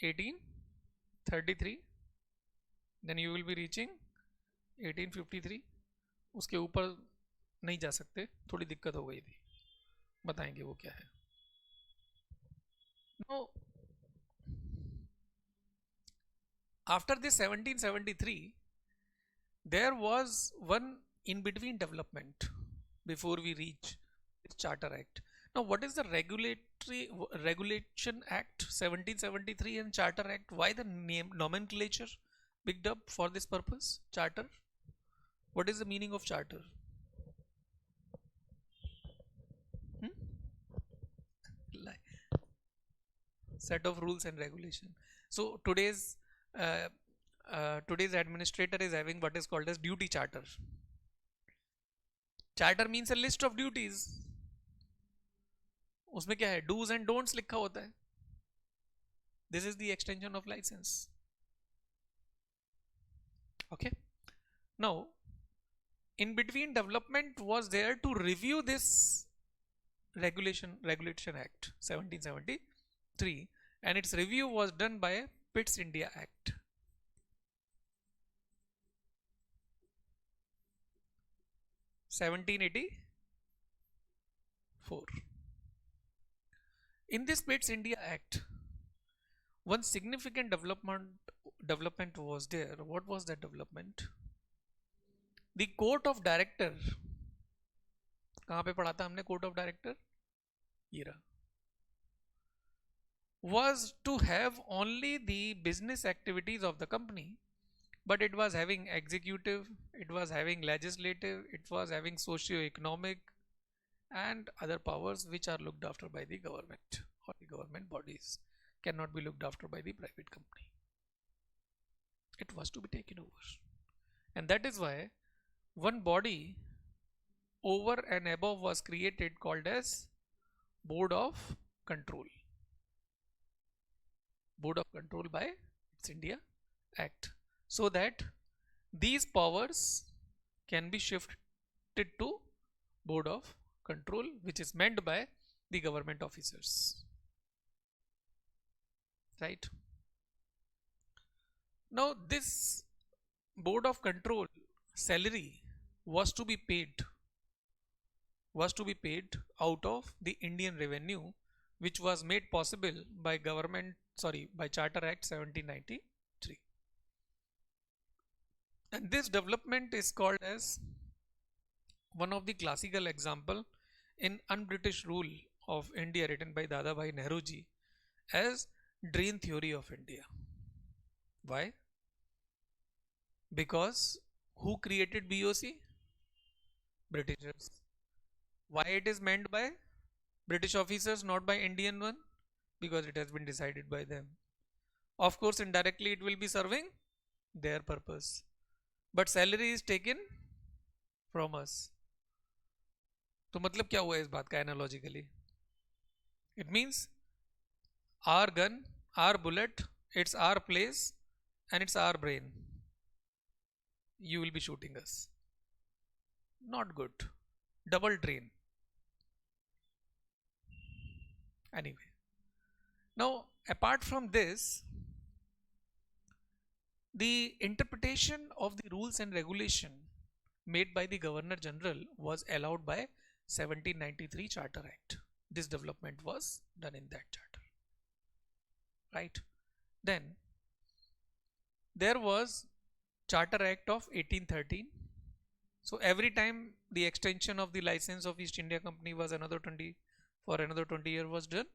1833, then you will be reaching 1853. उसके ऊपर नहीं जा सकते, थोड़ी दिक्कत हो गई थी, बताएंगे वो क्या है. Now after this 1773 there was one in between development before we reach Charter Act. Now what is the Regulation Act 1773 and Charter Act? Why the name nomenclature picked up for this purpose? Charter, what is the meaning of charter? Set of rules and regulation. So today's administrator is having what is called as duty charter. Charter means a list of duties. उसमें क्या है, do's and don'ts लिखा होता है. This is the extension of license. Okay. Now, in between, development was there to review this Regulation Act 1773, and its review was done by Pitt's India Act 1784. In this Pitt's India Act, one significant development was there. What was that development? The court of director, कहाँ पे पढ़ा था हमने court of director, ये रहा, was to have only the business activities of the company, but it was having executive, it was having legislative, it was having socio-economic and other powers which are looked after by the government, or the government bodies cannot be looked after by the private company. It was to be taken over, and that is why one body over and above was created called as Board of Control. Board of Control by its India Act, so that these powers can be shifted to Board of Control, which is meant by the government officers. Right? Now, this Board of Control salary was to be paid out of the Indian revenue, which was made possible by by Charter Act 1793. And this development is called as one of the classical example in un-British rule of India, written by Dadabhai Nehruji as Drain Theory of India. Why? Because who created BOC? Britishers. Why it is meant by British officers, not by Indian one? Because it has been decided by them. Of course, indirectly it will be serving their purpose, but salary is taken from us. तो मतलब क्या हुआ इस बात का एनालॉजिकली? It means our gun, our bullet, it's our place and it's our brain. You will be shooting us. Not good. Double drain. Anyway, now apart from this, the interpretation of the rules and regulation made by the Governor General was allowed by 1793 Charter Act. This development was done in that charter. Right? Then there was Charter Act of 1813. So every time the extension of the license of East India Company was another 20 years was done.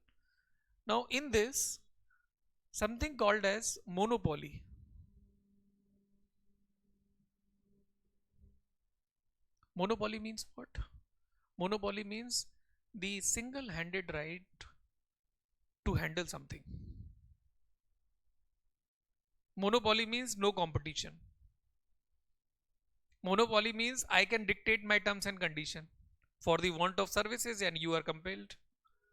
Now in this, something called as monopoly. Monopoly means what? Monopoly means the single-handed right to handle something. Monopoly means no competition. Monopoly means I can dictate my terms and condition for the want of services, and you are compelled,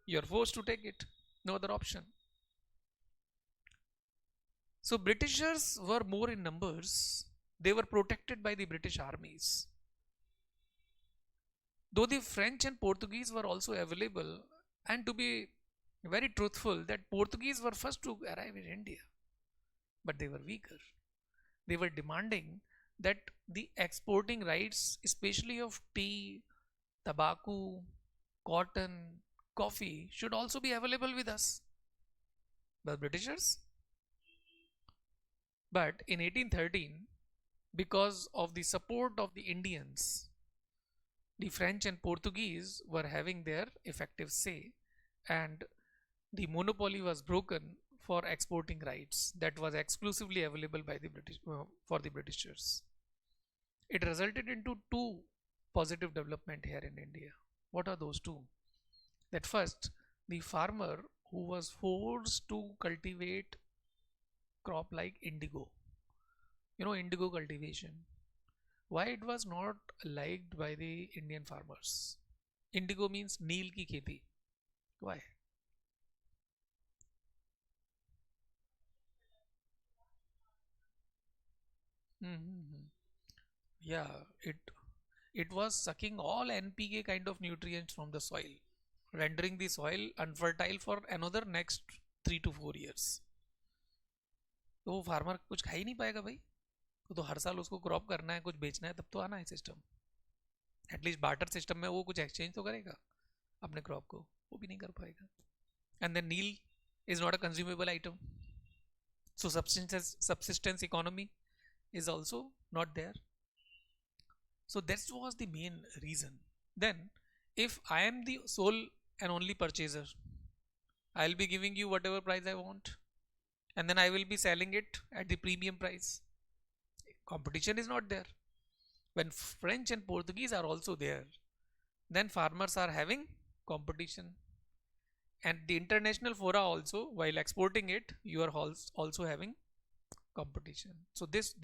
you are forced to take it. No other option. So Britishers were more in numbers. They were protected by the British armies. Though the French and Portuguese were also available, and to be very truthful, that Portuguese were first to arrive in India, but they were weaker. They were demanding that the exporting rights, especially of tea, tobacco, cotton, coffee, should also be available with us. The Britishers. But in 1813, because of the support of the Indians, the French and Portuguese were having their effective say, and the monopoly was broken for exporting rights that was exclusively available by the for the Britishers. It resulted into two positive development here in India. What are those two? That first, the farmer who was forced to cultivate crop like indigo, indigo cultivation, why it was not liked by the Indian farmers? Indigo means नील की खेती. Why? Yeah, it was sucking all NPK kind of nutrients from the soil, rendering the soil unfertile for another next 3 to 4 years. तो वो farmer कुछ खा ही नहीं पाएगा भाई. वो तो हर साल उसको क्रॉप करना है, कुछ बेचना है, तब तो आना है सिस्टम. एटलीस्ट बार्टर सिस्टम में वो कुछ एक्सचेंज तो करेगा अपने क्रॉप को. वो भी नहीं कर पाएगा. एंड देन नील is not a consumable item. So subsistence economy is also not there. So that was the main reason. Then if I am the sole and only purchaser, I'll be giving you whatever price I want, and then I will be selling it at the premium price. Competition is not there. When French and Portuguese are also there, then farmers are having competition. And the international fora also, while exporting it, you are also having competition. So these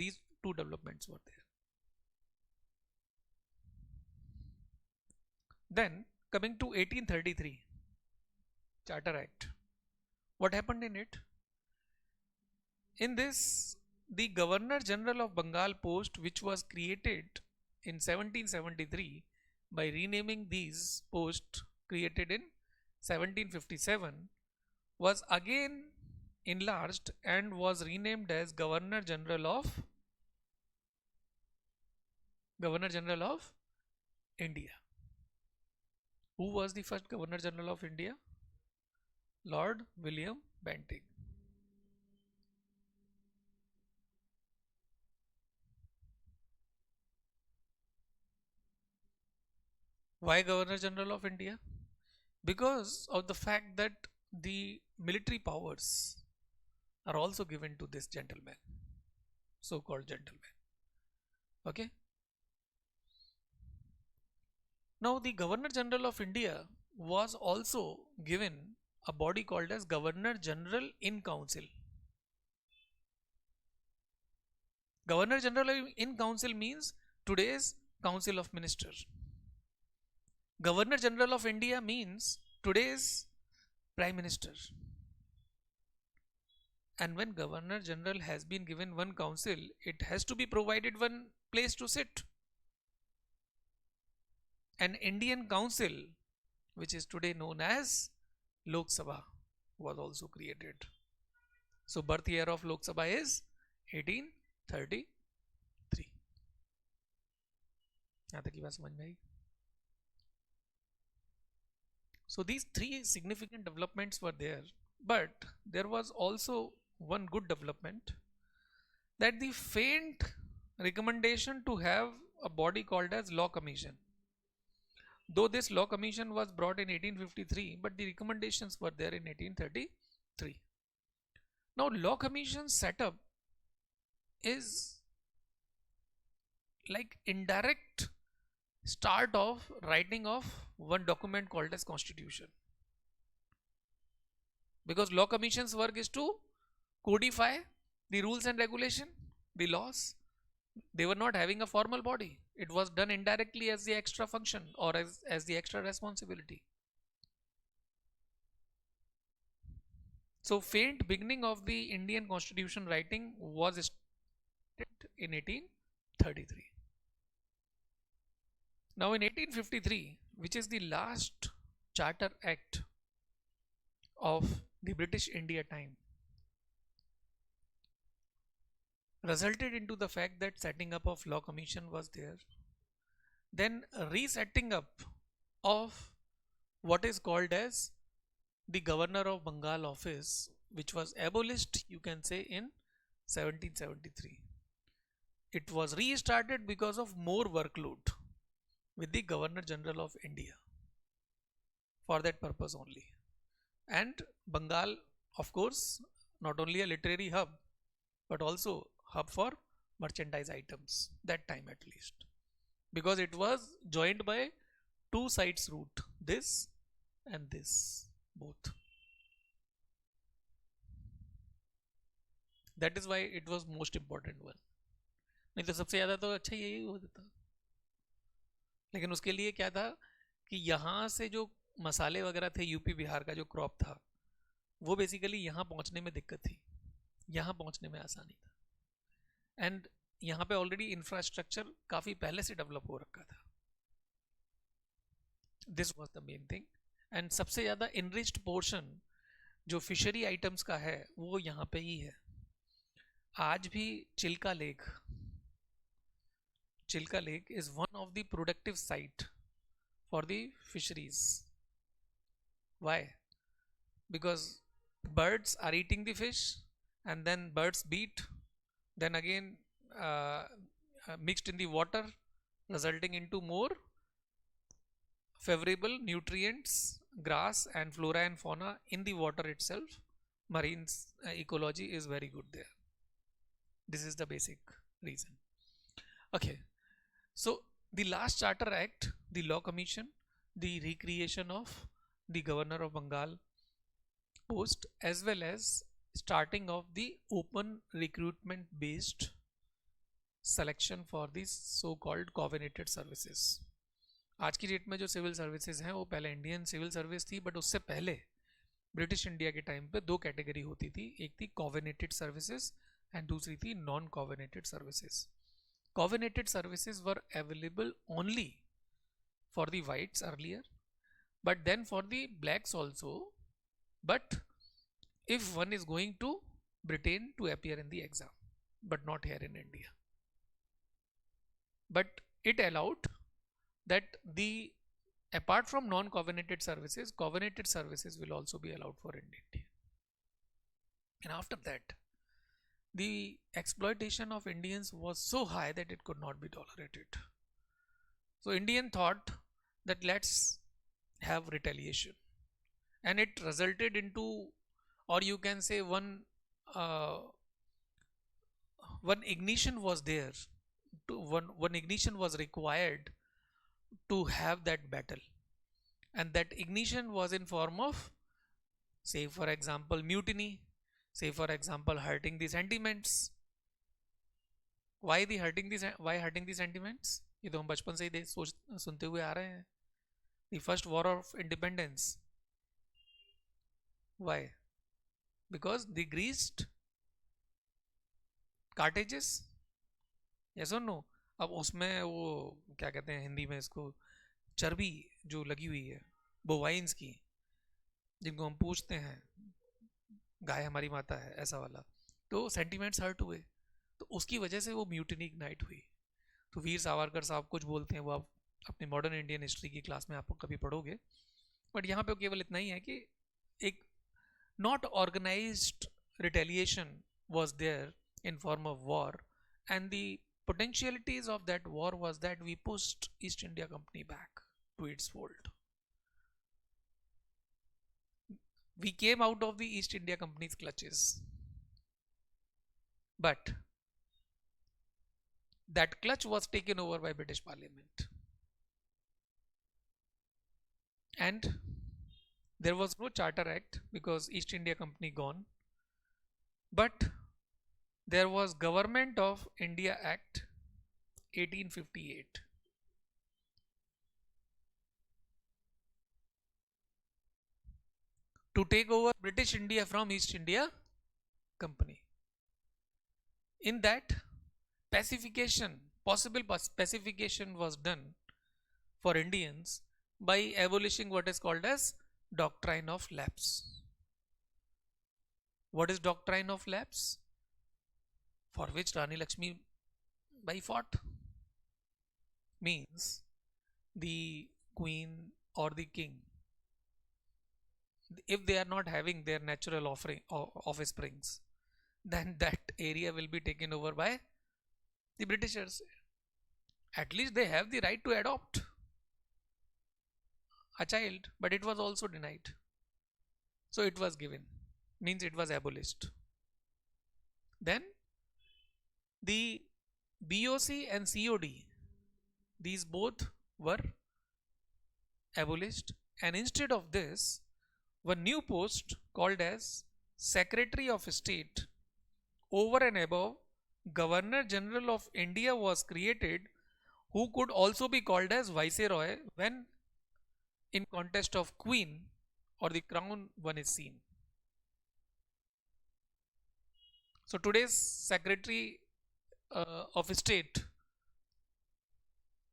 two developments were there. Then coming to 1833 Charter Act, what happened in it? In this, the Governor General of Bengal post, which was created in 1773 by renaming these posts created in 1757, was again enlarged and was renamed as Governor General of India. Who was the first Governor General of India? Lord William Bentinck. Why Governor General of India? Because of the fact that the military powers are also given to this gentleman, so-called gentleman. Okay. Now the Governor General of India was also given a body called as Governor General in Council. Governor General in Council means today's Council of Ministers. Governor General of India means today's Prime Minister. And when Governor General has been given one council, it has to be provided one place to sit. An Indian Council, which is today known as Lok Sabha, was also created. So birth year of Lok Sabha is 1833. यहाँ तक की बात समझ में आई? So these three significant developments were there, but there was also one good development, that the faint recommendation to have a body called as Law Commission. Though this Law Commission was brought in 1853, but the recommendations were there in 1833. Now Law Commission setup is like indirect start of writing of one document called as Constitution, because Law Commission's work is to codify the rules and regulation, the laws. They were not having a formal body. It was done indirectly as the extra function or as the extra responsibility. So faint beginning of the Indian Constitution writing was started in 1833. Now in 1853, which is the last Charter Act of the British India time, resulted into the fact that setting up of Law Commission was there. Then resetting up of what is called as the Governor of Bengal office, which was abolished, you can say, in 1773. It was restarted because of more workload with the Governor General of India for that purpose only. And Bengal, of course, not only a literary hub, but also hub for merchandise items, that time at least, because it was joined by two sides route, this and this, both. That is why it was most important one. नहीं तो सबसे ज़्यादा तो अच्छा यही होता था, लेकिन उसके लिए क्या था कि यहाँ से जो मसाले वगैरह थे, यूपी बिहार का जो क्रॉप था, वो बेसिकली यहाँ पहुँचने में दिक्कत थी, यहाँ पहुँचने में आसानी था. And यहाँ पे ऑलरेडी इंफ्रास्ट्रक्चर काफी पहले से डेवलप हो रखा था. This was the main thing. And सबसे ज्यादा इनरिच्ड पोर्शन जो फिशरी आइटम्स का है वो यहाँ पे ही है. आज भी Chilka lake is one of the productive site for the fisheries. Why? Because birds are eating the fish, and then birds beat, then again mixed in the water, resulting into more favorable nutrients, grass and flora and fauna in the water itself. Marine ecology is very good there. This is the basic reason. Okay, so the last Charter Act, the Law Commission, the recreation of the Governor of Bengal post, as well as starting of the open recruitment based selection for these so-called covenanted services. आज की date में जो civil services हैं वो पहले Indian civil service थी, but उससे पहले ब्रिटिश इंडिया के टाइम पे दो कैटेगरी होती थी. एक थी covenanted services एंड दूसरी थी non covenanted services. Covenanted services were available only for the whites earlier, but then for the blacks also, but if one is going to Britain to appear in the exam, but not here in India. But it allowed that the apart from non-covenanted services, covenanted services will also be allowed for India. And after that, the exploitation of Indians was so high that it could not be tolerated. So Indian thought that let's have retaliation, and it resulted into, or you can say one ignition was there, one ignition was required to have that battle, and that ignition was in form of, say for example, mutiny, say for example, hurting the sentiments. Why hurting the sentiments? ये तो हम बचपन से ही सुनते हुए आ रहे हैं. The first war of independence. Why? Because they greased cartages. Yes or no? अब उसमें वो क्या कहते हैं हिंदी में इसको, चर्बी जो लगी हुई है बोवाइंस की, जिनको हम पूछते हैं गाय हमारी माता है, ऐसा वाला, तो सेंटिमेंट्स हर्ट हुए, तो उसकी वजह से वो म्यूटिनी इग्नाइट हुई. तो वीर सावरकर साहब कुछ बोलते हैं, वो आप अपने मॉडर्न इंडियन हिस्ट्री की क्लास में आप कभी पढ़ोगे, बट यहाँ पे केवल इतना ही है कि एक not organised retaliation was there in form of war, and the potentialities of that war was that we pushed East India Company back to its fold. We came out of the East India Company's clutches, but that clutch was taken over by British Parliament, and there was no Charter Act because East India Company gone, but there was Government of India Act 1858. To take over British India from East India Company. In that, possible pacification was done for Indians by abolishing what is called as doctrine of lapse. What is doctrine of lapse? For which Rani Lakshmi Bai fought, means the queen or the king, if they are not having their natural offsprings, then that area will be taken over by the Britishers. At least they have the right to adopt a child, but it was also denied. So it was given, means it was abolished. Then the BOC and COD, these both were abolished, and instead of this, one new post called as Secretary of State over and above Governor General of India was created, who could also be called as Viceroy when in contest of Queen or the Crown one is seen. So today's Secretary of a state,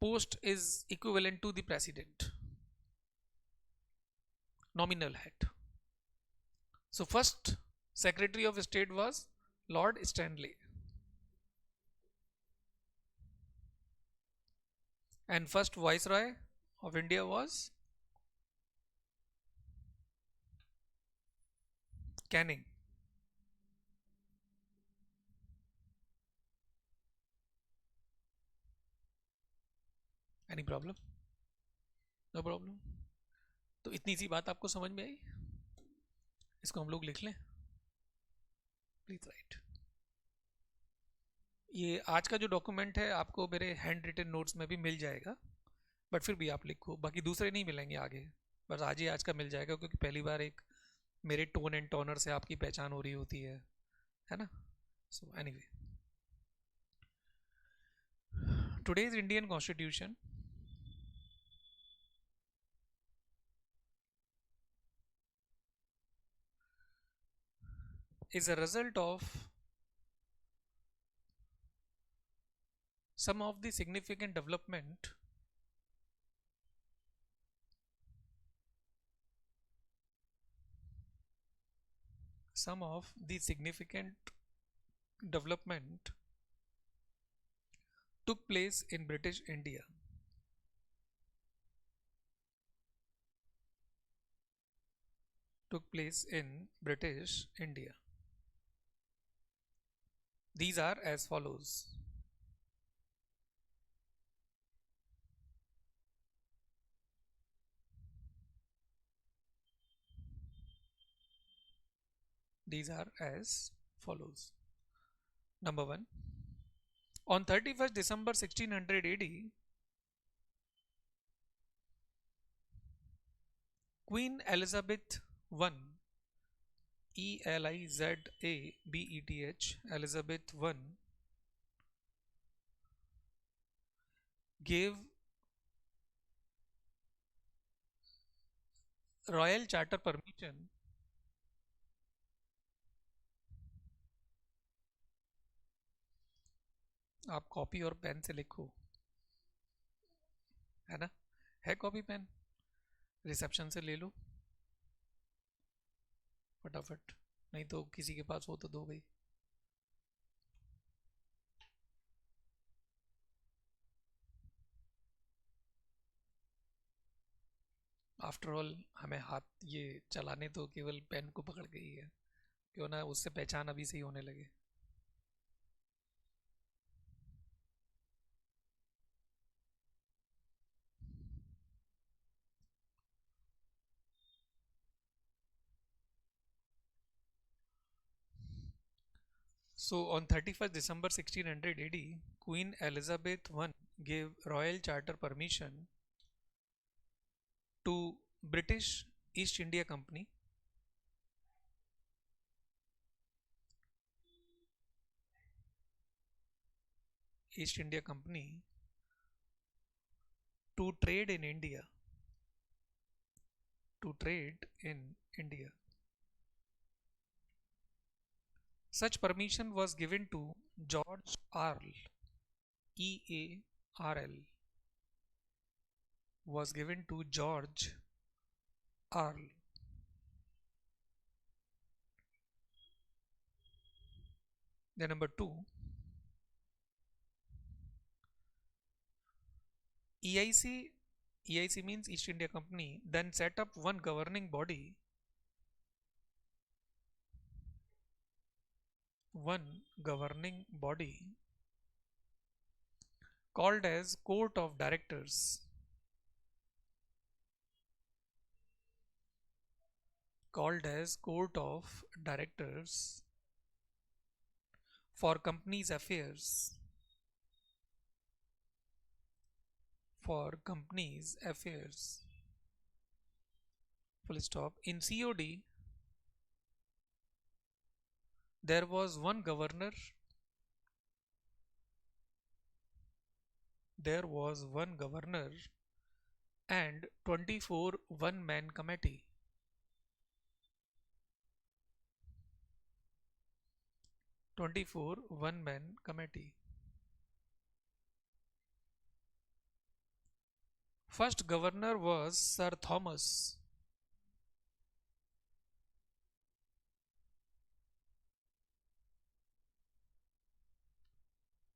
post is equivalent to the president, nominal head. So first Secretary of State was Lord Stanley, and first Viceroy of India was Canning. Any problem? No problem. तो इतनी सी बात आपको समझ में आई? इसको हम लोग लिख लें. Please right. ये आज का जो डॉक्यूमेंट है आपको मेरे हैंड रिटन नोट्स में भी मिल जाएगा, बट फिर भी आप लिखो, बाकी दूसरे नहीं मिलेंगे आगे. बस आज ही आज का मिल जाएगा, क्योंकि पहली बार एक मेरे टोन एंड टोनर से आपकी पहचान हो रही होती है ना. So anyway, today's Indian Constitution is a result of some of the significant development some of the significant development took place in British India. Took place in British India. These are as follows. These are as follows. Number 1. On 31st December 1600 AD, Queen Elizabeth I, Elizabeth, Elizabeth I, gave royal charter permission आप copy और pen से लिखो, है ना. है copy pen? Reception से ले लो फटाफट, नहीं तो किसी के पास हो तो दो भाई. आफ्टर ऑल हमें हाथ ये चलाने तो केवल पेन को पकड़ के ही है, क्यों ना उससे पहचान अभी से ही होने लगे. So on 31st December 1600 AD, Queen Elizabeth I gave royal charter permission to British East India Company to trade in India. To trade in India. Such permission was given to George Arl, EARL, was given to George Arl. Then number 2, EIC means East India Company, then set up one governing body called as Court of Directors. Called as Court of Directors for company's affairs. For company's affairs. Full stop. In COD, there was one governor. There was one governor and 24 one-man committee. 24 one-man committee. First governor was Sir Thomas.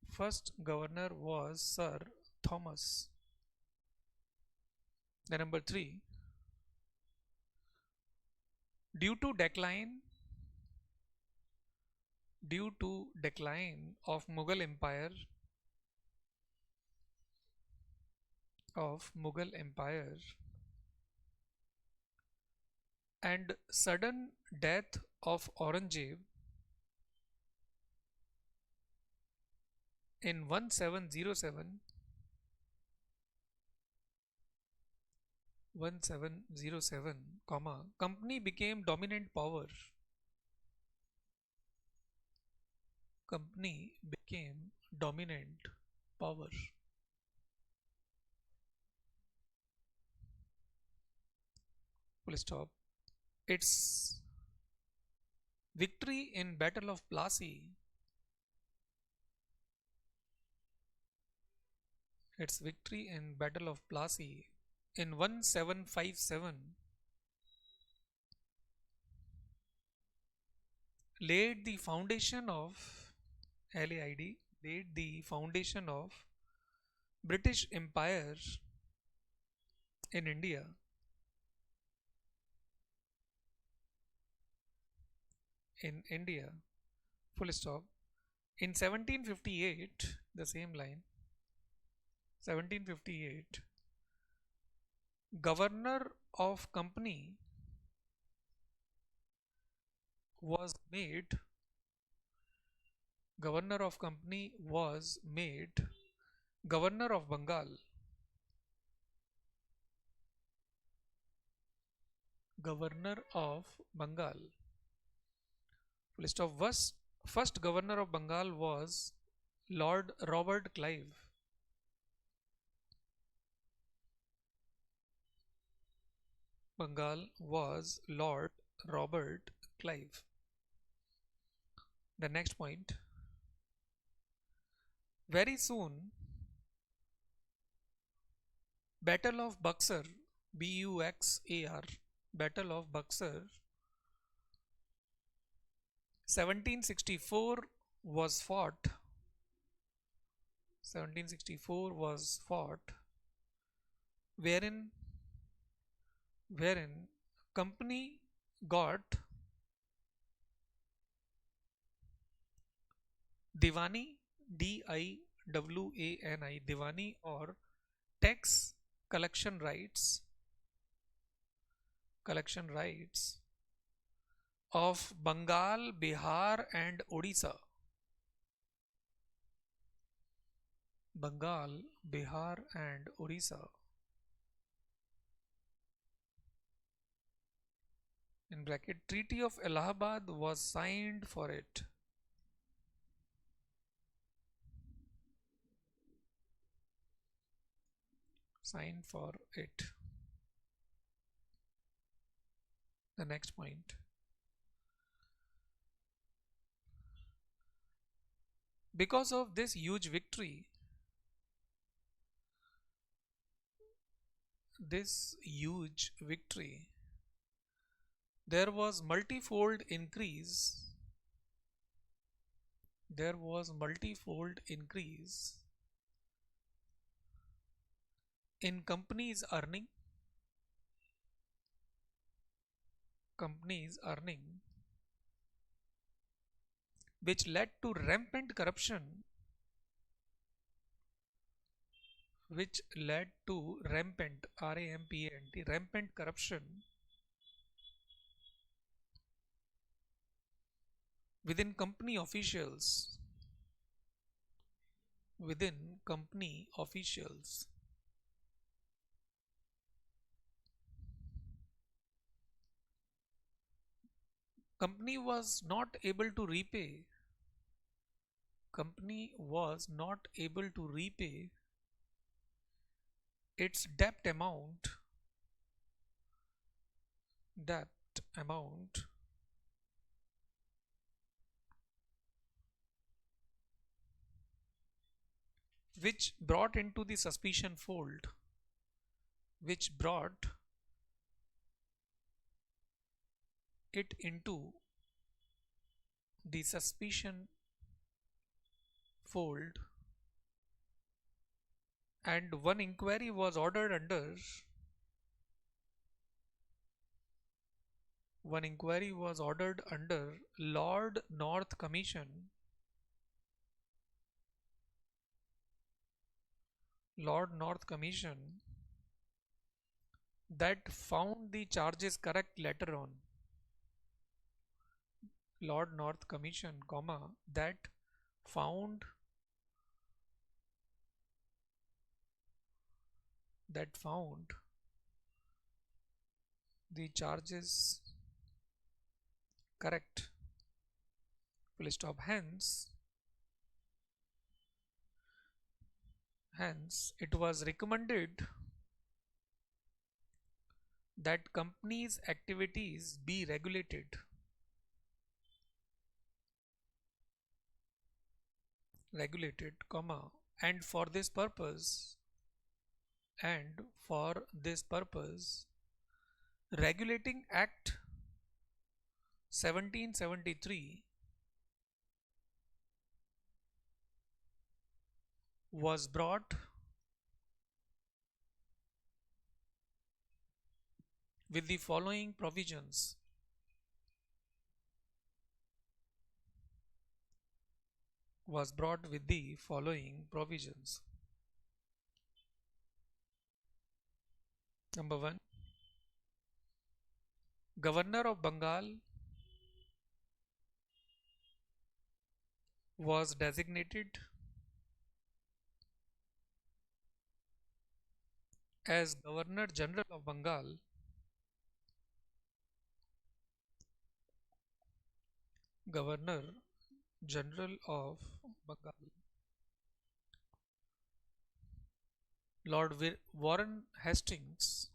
First governor was Sir Thomas. The number 3, due to decline of Mughal Empire and sudden death of Aurangzeb in 1707, company became dominant power. Company became dominant power. Full stop. Its victory in Battle of Plassey. Its victory in Battle of Plassey in 1757 laid the foundation of LAID laid the foundation of British Empire in India. In India, full stop. In 1758, the same line, 1758, governor of company was made governor of company was made governor of Bengal. Governor of Bengal. Full stop. First governor of Bengal was Lord Robert Clive. Bengal was Lord Robert Clive. The next point. Very soon, Battle of Buxar, Buxar, Battle of Buxar, 1764 was fought. 1764 was fought, wherein company got Diwani, Diwani, Diwani or tax collection rights of Bengal, Bihar and Odisha. Bengal, Bihar and Odisha. In bracket, Treaty of Allahabad was signed for it. Signed for it. The next point. Because of this huge victory, there was multifold increase in companies earning which led to rampant corruption rampant corruption within company officials. Company was not able to repay its debt amount which brought into the suspicion fold which brought it into the suspicion fold, and one inquiry was ordered under Lord North Commission that found the charges correct later on. Lord North Commission, comma, that found the charges correct. Full stop. Hence, it was recommended that companies' activities be regulated, comma, and for this purpose, Regulating Act 1773 was brought with the following provisions. Number 1, Governor of Bengal was designated as Governor General of Bengal. Governor General of Bengal. Warren Hastings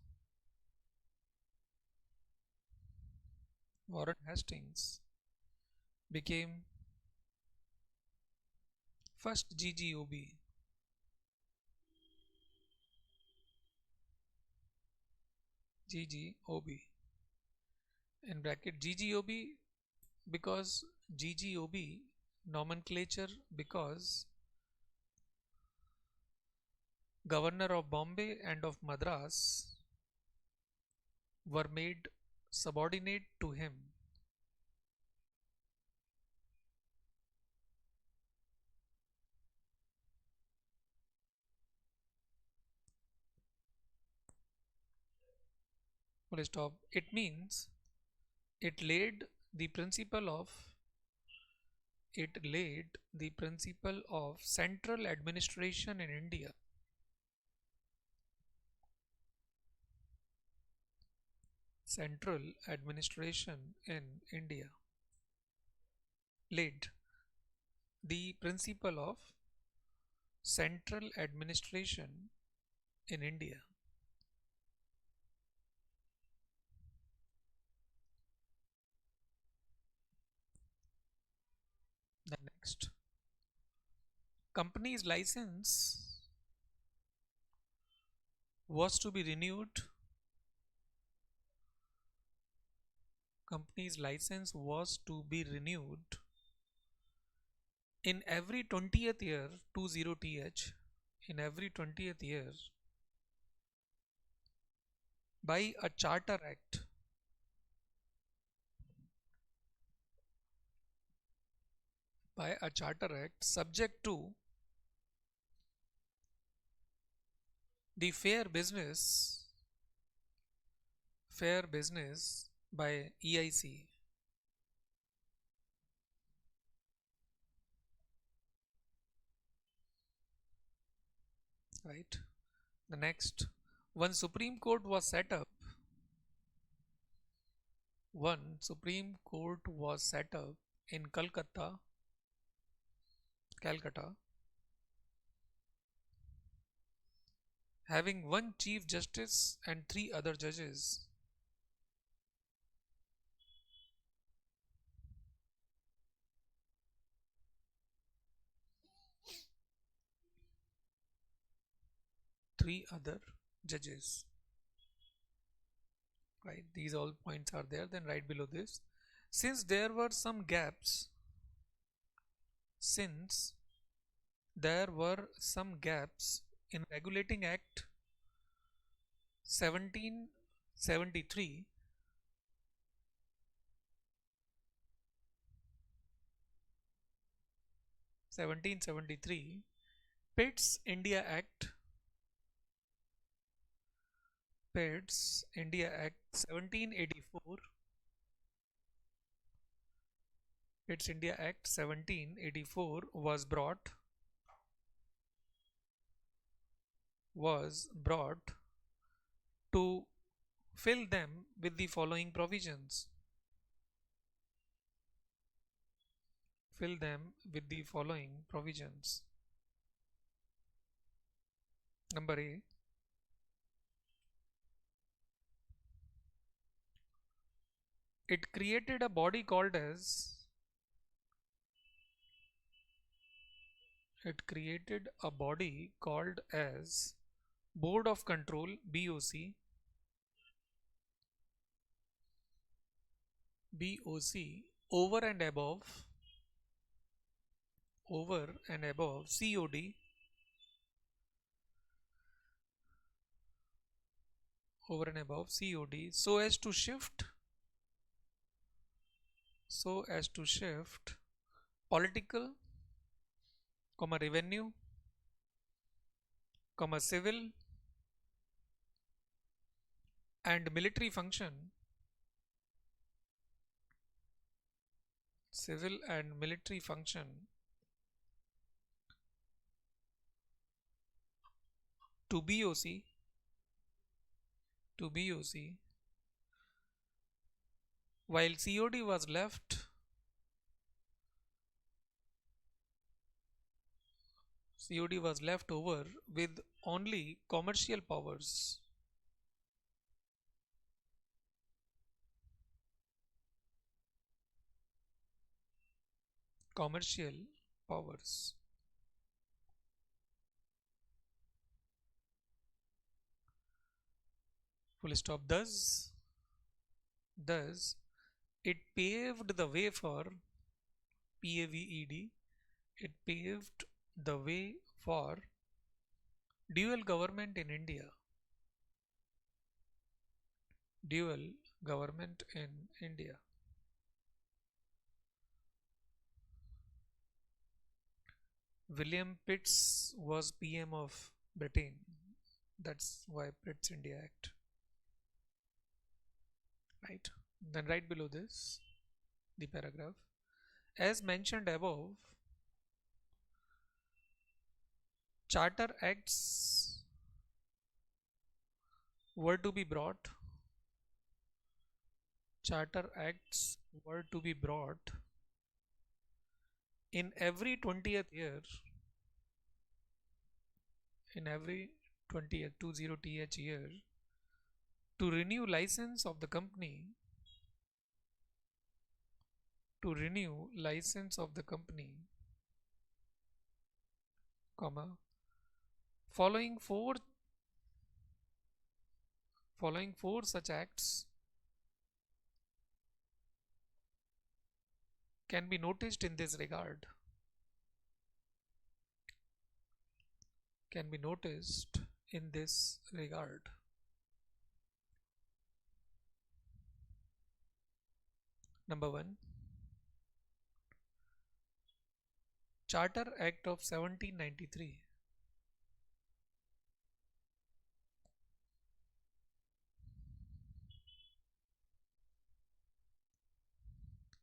became first GGOB. In bracket GGOB because GGOB nomenclature because Governor of Bombay and of Madras were made subordinate to him. Full stop. It means it laid the principle of central administration in India. Central administration in India. Laid the principle of central administration in India. The next, company's license was to be renewed. Company's license was to be renewed in every 20th year, 20th, in every 20th year by a charter act. Subject to the fair business by EIC. Right. The next, one Supreme Court was set up. In Calcutta, having one Chief Justice and 3 other judges. right? These all points are there. Then right below this, since there were some gaps, since there were some gaps in Regulating Act 1773, 1773, Pitt's India Act, Pitt's India Act 1784, Pitt's India Act 1784 was brought to fill them with the following provisions. Fill them with the following provisions. Number A, it created a body called as Board of Control, BOC, over and above COD, so as to shift political, revenue, civil and military function, to BOC, while COD was left over with only commercial powers. Commercial powers. Full stop. Thus, it paved the way for PAVED. It paved the way for dual government in India. Dual government in India. William Pitts was PM of Britain. That's why Pitt's India Act. Right. Then right below this, the paragraph. As mentioned above, Charter Acts were to be brought. Charter Acts were to be brought in every 20th year. In every 20th 20th year, to renew license of the company, comma, following four such acts can be noticed in this regard. Number 1, Charter Act of 1793.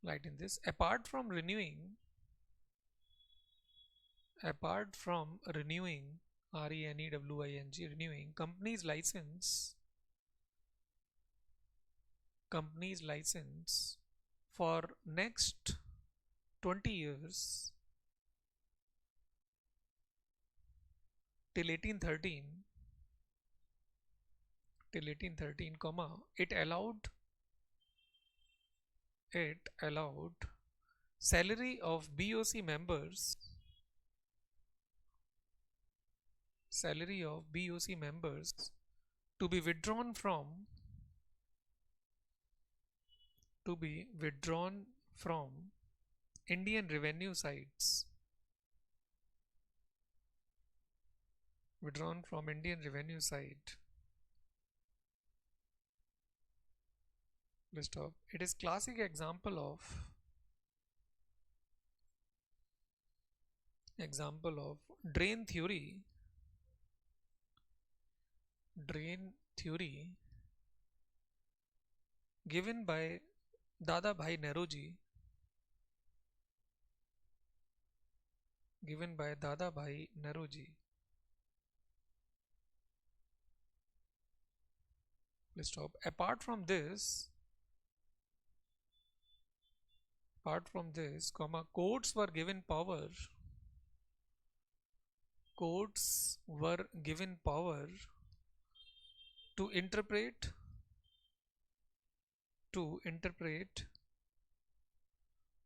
Right in this, apart from renewing renewing company's license for next 20 years till 1813, comma, it allowed salary of BOC members to be withdrawn from to be withdrawn from Indian revenue sites. Withdrawn from Indian revenue site. Let's stop. It is classic example of drain theory given by Dada Bhai Nehruji, given by Dada Bhai Nehruji. Let's stop. Apart from this, courts were given power to interpret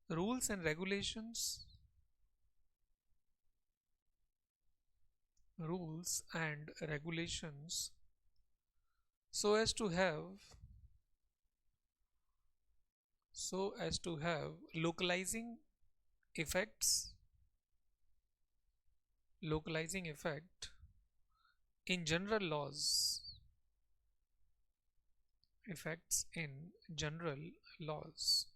rules and regulations so as to have localizing effects localizing effect in general laws effects in general laws.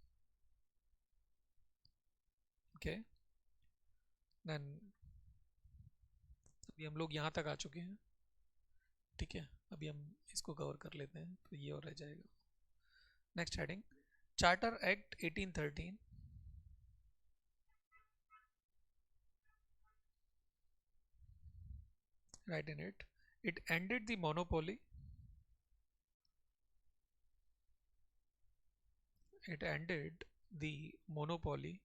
Okay, then अभी हम लोग यहाँ तक आ चुके हैं. ठीक है, अभी हम इसको कवर कर लेते हैं तो ये और रह जाएगा. Next heading, charter act 1813. Right in it, it ended the monopoly. It ended the monopoly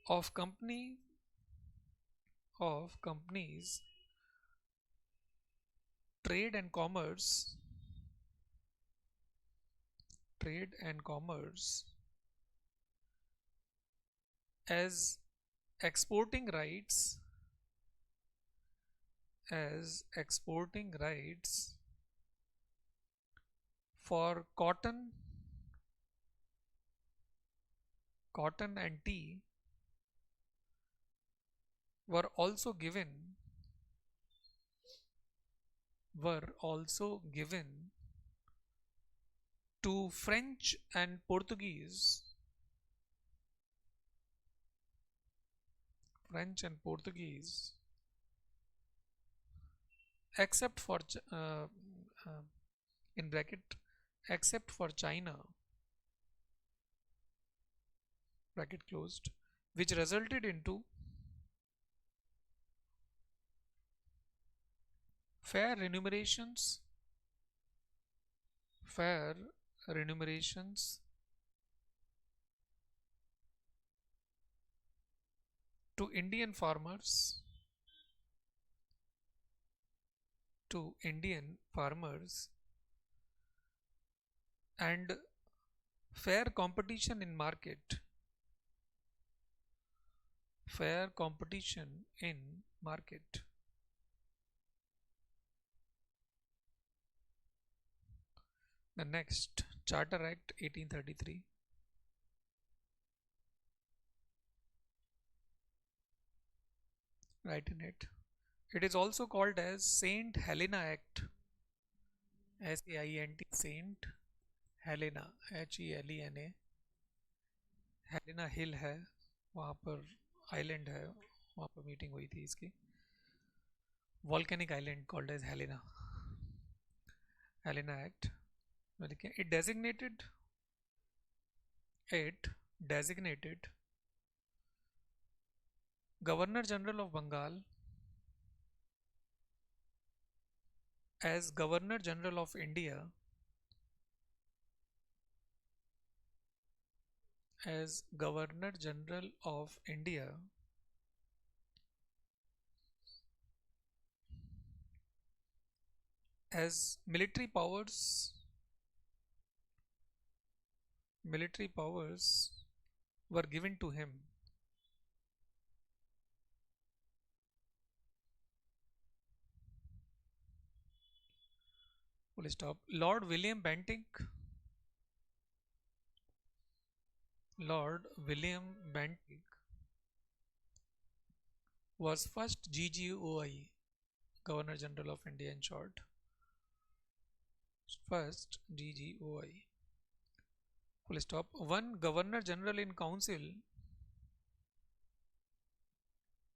of companies, trade and commerce, as exporting rights for cotton and tea were also given to French and Portuguese except for uh, in bracket except for China, bracket closed, which resulted into fair remunerations to Indian farmers and fair competition in market. The next, Charter Act 1833. Right in it. It is also called as Saint Helena Act. SAINT, Saint Helena, HELENA. Helena hill है, वहाँ पर island है, वहाँ पर meeting हुई थी इसकी. Volcanic island called as Helena. Helena act. It designated Governor General of Bengal as Governor General of India as military powers were given to him. Full stop. Lord William Bentinck Lord William Bentinck was first GGOI, Governor General of India in short. First GGOI. Full stop. One Governor General in Council.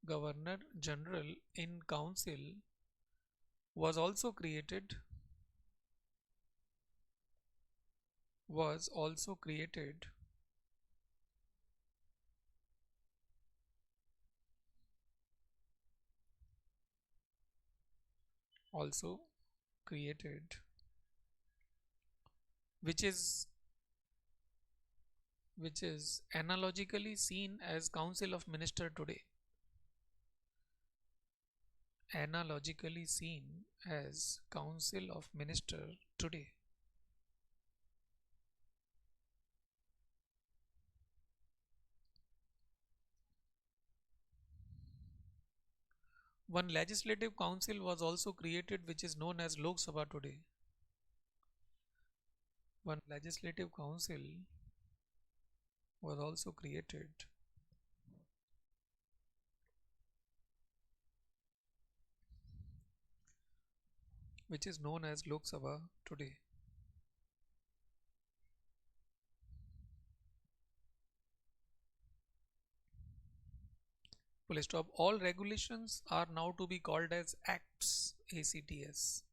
Governor General in Council was also created. Was also created. Also created. Which is analogically seen as Council of Minister today. Analogically seen as Council of Minister today. One legislative council was also created which is known as Lok Sabha today. One legislative council was also created which is known as Lok Sabha today. Full stop. All regulations are now to be called as acts, ACTS.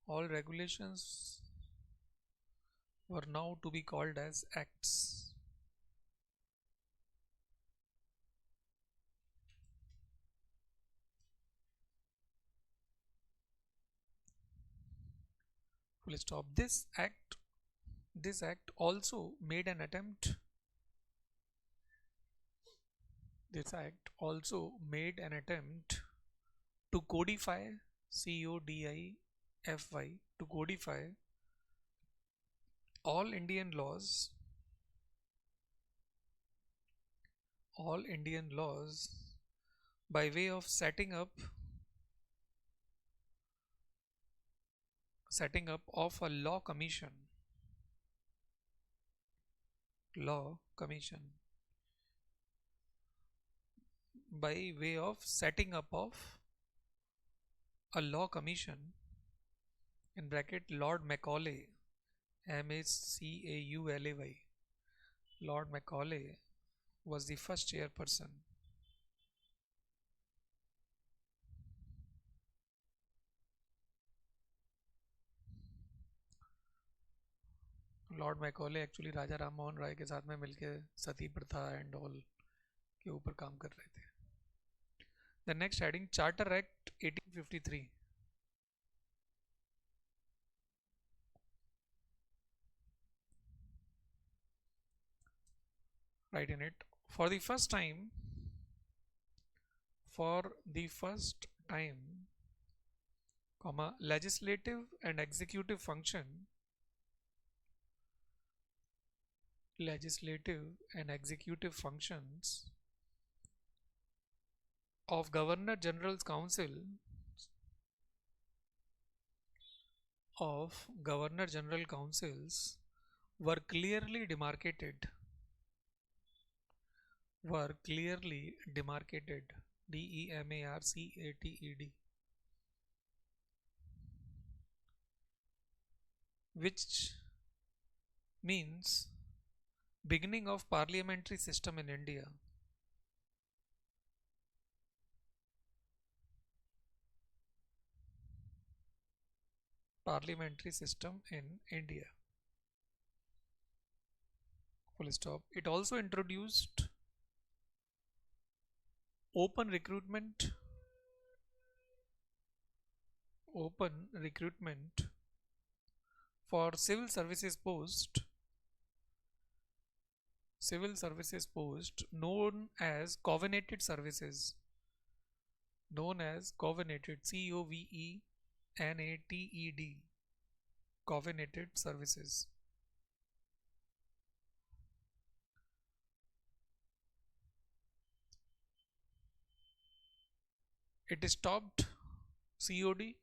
All regulations were now to be called as acts. Full stop. This act also made an attempt. This act also made an attempt to codify, CODIFY, to codify all Indian laws by way of setting up of a law commission by way of setting up of a law commission in bracket Lord Macaulay, Macaulay. Lord Macaulay was the first chairperson. Lord Macaulay actually Raja Ram Mohan Roy के साथ में मिलकर सती प्रथा and all के ऊपर काम कर रहे थे. The next heading charter act 1853. Write in it. For the first time, legislative and executive functions of Governor General's Council were clearly demarcated. DEMARCATED, which means beginning of parliamentary system in India. Parliamentary system in India. Full stop. It also introduced open recruitment for civil services post known as covenanted services, COVENATED, covenanted services. It stopped COD.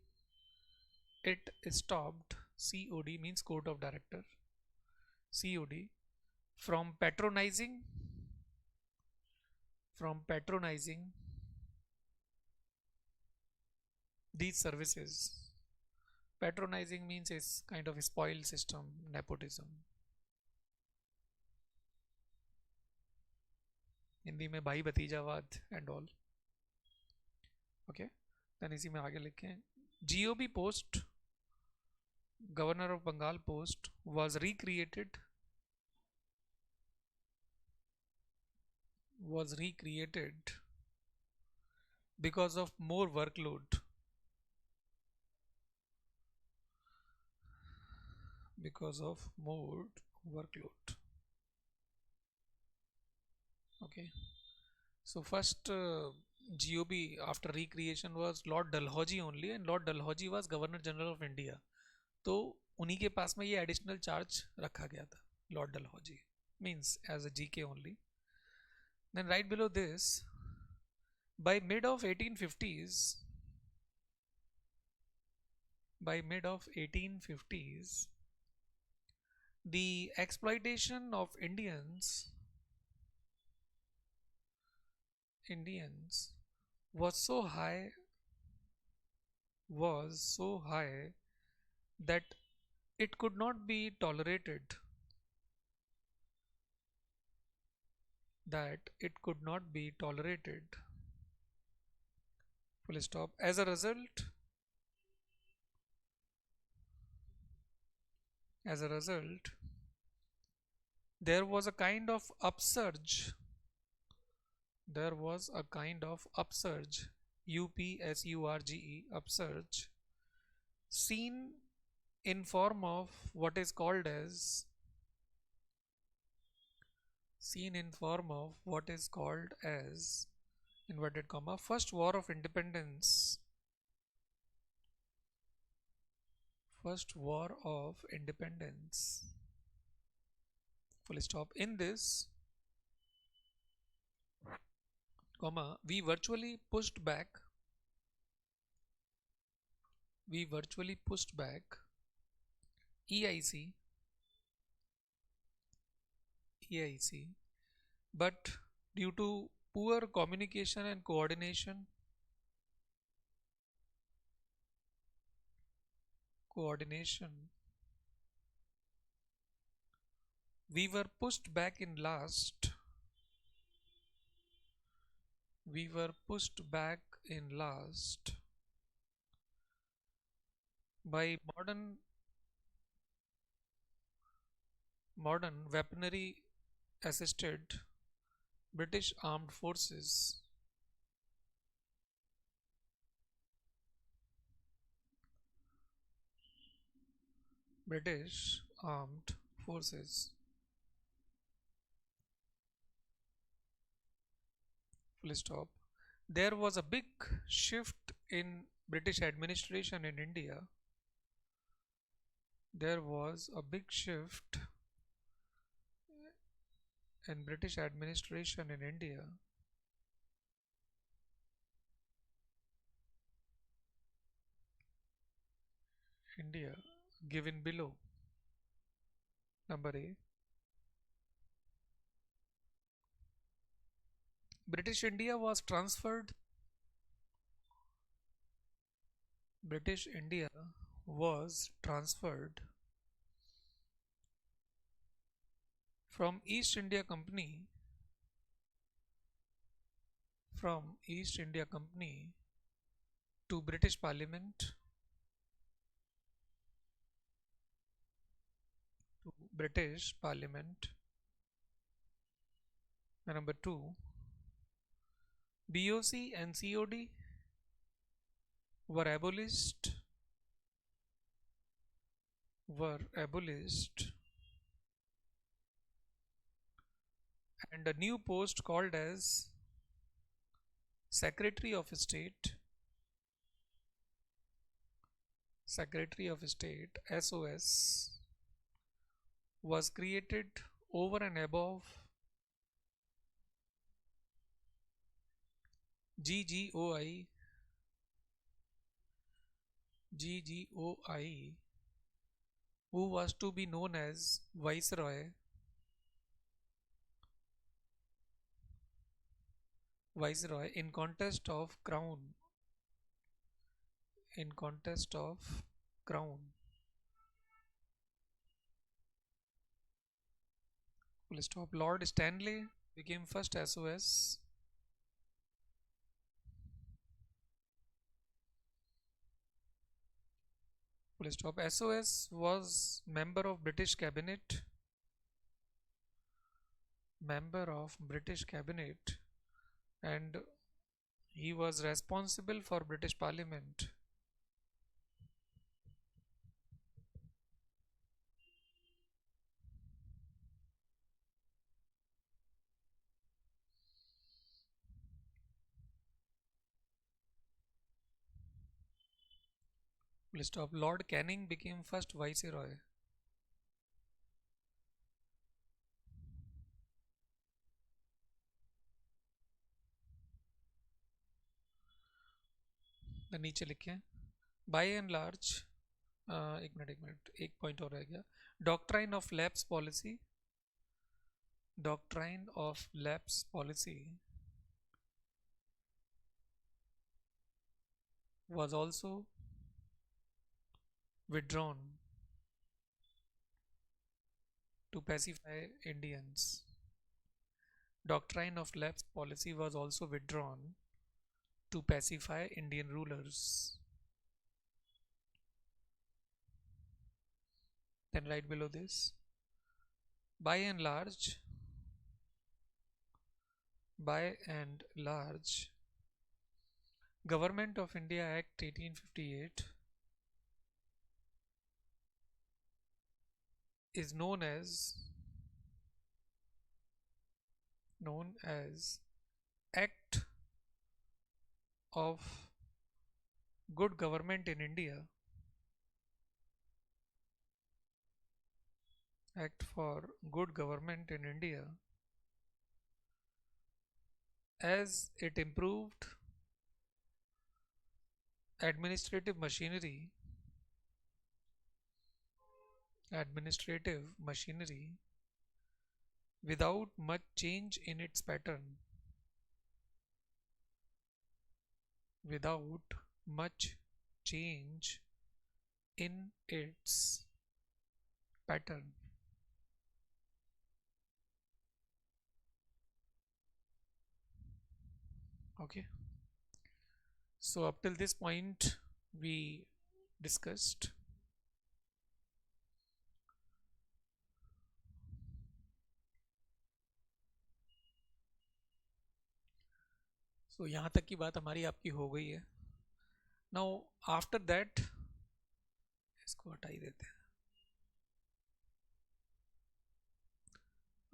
COD means court of director. COD from patronizing from patronizing these services. Patronizing means is kind of a spoil system, nepotism. Hindi में भाई भतीजावाद and all. Okay, then इसी में आगे लिखें GOB post, governor of Bengal post was recreated because of more workload, because of more workload. Okay, so first GOB after recreation was Lord Dalhousie only, and Lord Dalhousie was Governor General of India. तो उन्हीं के पास में ये additional charge रखा गया था, Lord Dalhousie, means as a GK only. Then right below this, by mid of 1850s, the exploitation of Indians was so high that it could not be tolerated, full stop. As a result, there was a kind of upsurge, upsurge, seen in form of what is called as inverted comma first war of independence, full stop. In this comma, we virtually pushed back EIC, but due to poor communication and coordination, we were pushed back in last by modern weaponry assisted British armed forces. Full stop. There was a big shift in British administration in India. India, given below. Number A. British India was transferred from East India Company to British Parliament And number 2, BOC and COD were abolished and a new post called as Secretary of State SOS was created over and above GGOI, who was to be known as Viceroy viceroy in contest of crown. Full stop. Lord Stanley became first SOS. Full stop. SOS was member of British cabinet, and he was responsible for British Parliament. Full stop. Lord Canning became first viceroy. The नीचे लिखे by and large एक minute एक point और रह गया. Doctrine of lapse policy was also withdrawn to pacify Indians. Doctrine of lapse policy was also withdrawn to pacify Indian rulers. Then right below this, by and large, Government of India Act 1858 is known as Act of Good Government in India. Act for Good Government in India, as it improved administrative machinery without much change in its pattern. Without much change in its pattern. Okay. So up till this point we discussed so यहाँ तक की बात हमारी आपकी हो गई है. Now after that इसको हटा ही देते हैं.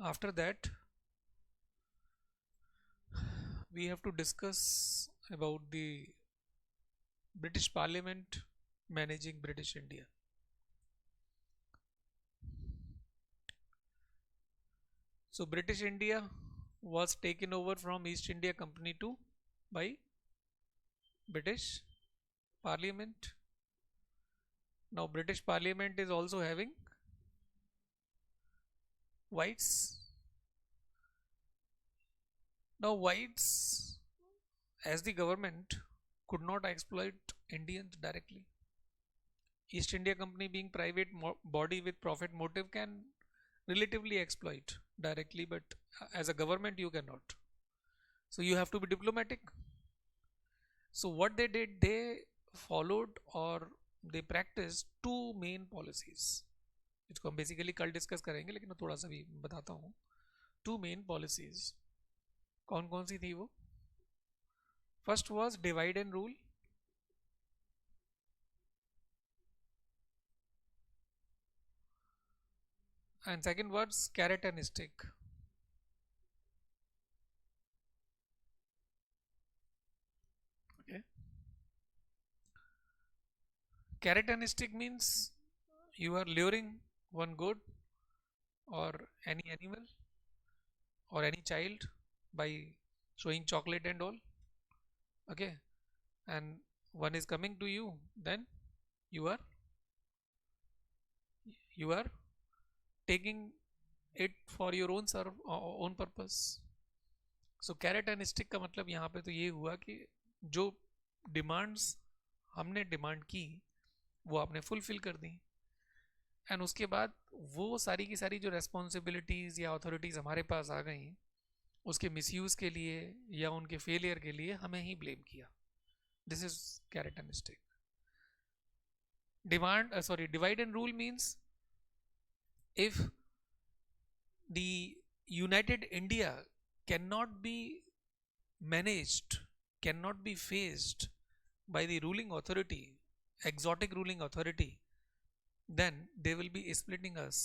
After that we have to discuss about the British Parliament managing British India. So British India was taken over from East India Company by British Parliament. Now British Parliament is also having whites. Now whites, as the government, could not exploit Indians directly. East India Company, being private body with profit motive, can relatively exploit directly, but as a government you cannot. So you have to be diplomatic. So what they did, they followed or they practiced two main policies, इसको हम basically कल discuss करेंगे, लेकिन मैं थोड़ा सा भी बताता हूँ. Two main policies. कौन कौन सी थी वो? First was divide and rule. And second was carrot and stick. Okay. Carrot and stick means you are luring one goat or any animal or any child by showing chocolate and all. Okay. And one is coming to you, then you are taking it for your own purpose. So carrot and stick का मतलब यहाँ पे तो ये हुआ कि जो demands हमने डिमांड की वो आपने फुलफिल कर दी, एंड उसके बाद वो सारी की सारी जो रेस्पॉन्सिबिलिटीज़ या अथॉरिटीज़ हमारे पास आ गई, उसके मिसयूज़ के लिए या उनके फेलियर के लिए हमें ही ब्लेम किया. This is carrot and stick. Divide and rule means if the united India cannot be managed, cannot be faced by the ruling authority, exotic ruling authority, then they will be splitting us.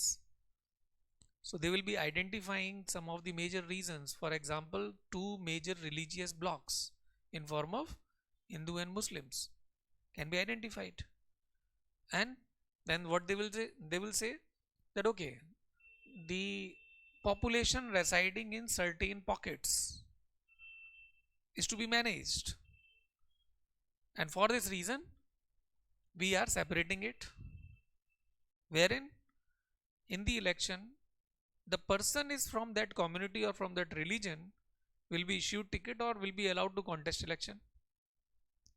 So they will be identifying some of the major reasons. For example, two major religious blocks in form of Hindu and Muslims can be identified. And then what they will say that okay, the population residing in certain pockets is to be managed, and for this reason we are separating it, wherein in the election the person is from that community or from that religion will be issued ticket or will be allowed to contest election.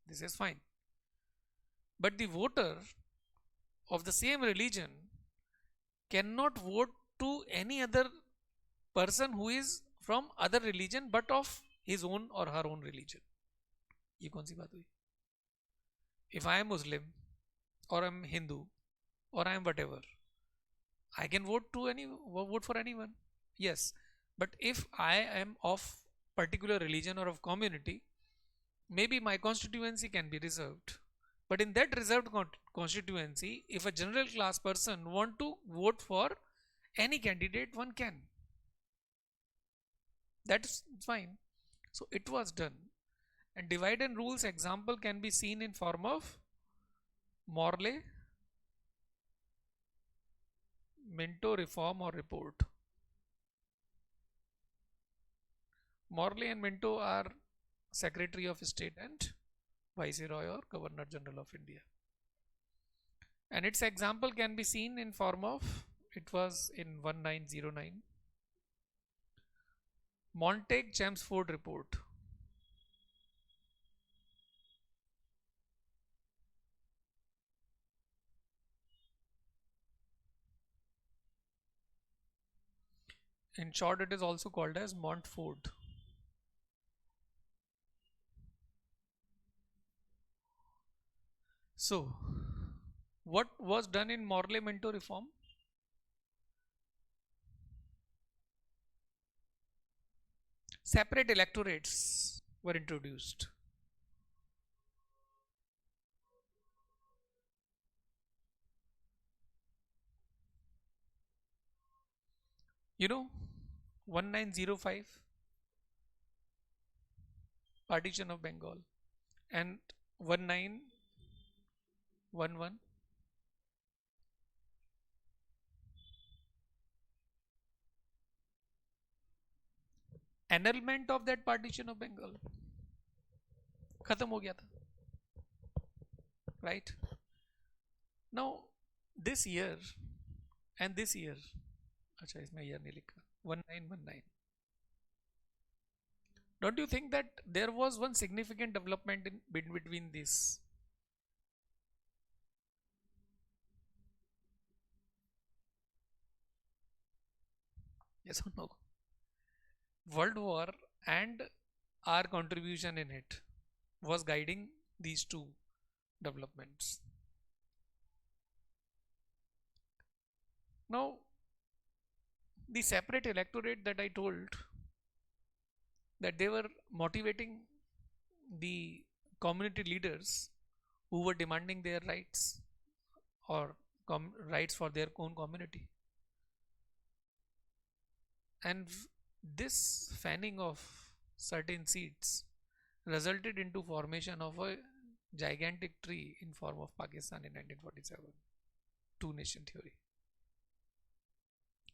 This is fine, but the voter of the same religion cannot vote to any other person who is from other religion but of his own or her own religion. ये कौन सी बात हुई? If I am Muslim or I am Hindu or I am whatever, I can vote for anyone. Yes, but if I am of particular religion or of community, maybe my constituency can be reserved. But in that reserved constituency, if a general class person want to vote for any candidate, one can. That's fine. So it was done. And divide and rules example can be seen in form of Morley, Minto reform or report. Morley and Minto are Secretary of State and Viceroy or Governor General of India. And its example can be seen in form of, it was in 1909, Montague-Chelmsford report. In short, it is also called as Montfort. So, what was done in Morley-Minto reform? Separate electorates were introduced. You know, 1905, partition of Bengal, and 1911, annulment of that partition of Bengal. खत्म हो गया था, right? Now this year and this year, अच्छा इसमें year नहीं लिखा, 1919. Don't you think that there was one significant development in between this? Yes or no? World War and our contribution in it was guiding these two developments. Now, the separate electorate that I told, that they were motivating the community leaders who were demanding their rights or rights for their own community. And this fanning of certain seeds resulted into formation of a gigantic tree in form of Pakistan in 1947, two nation theory.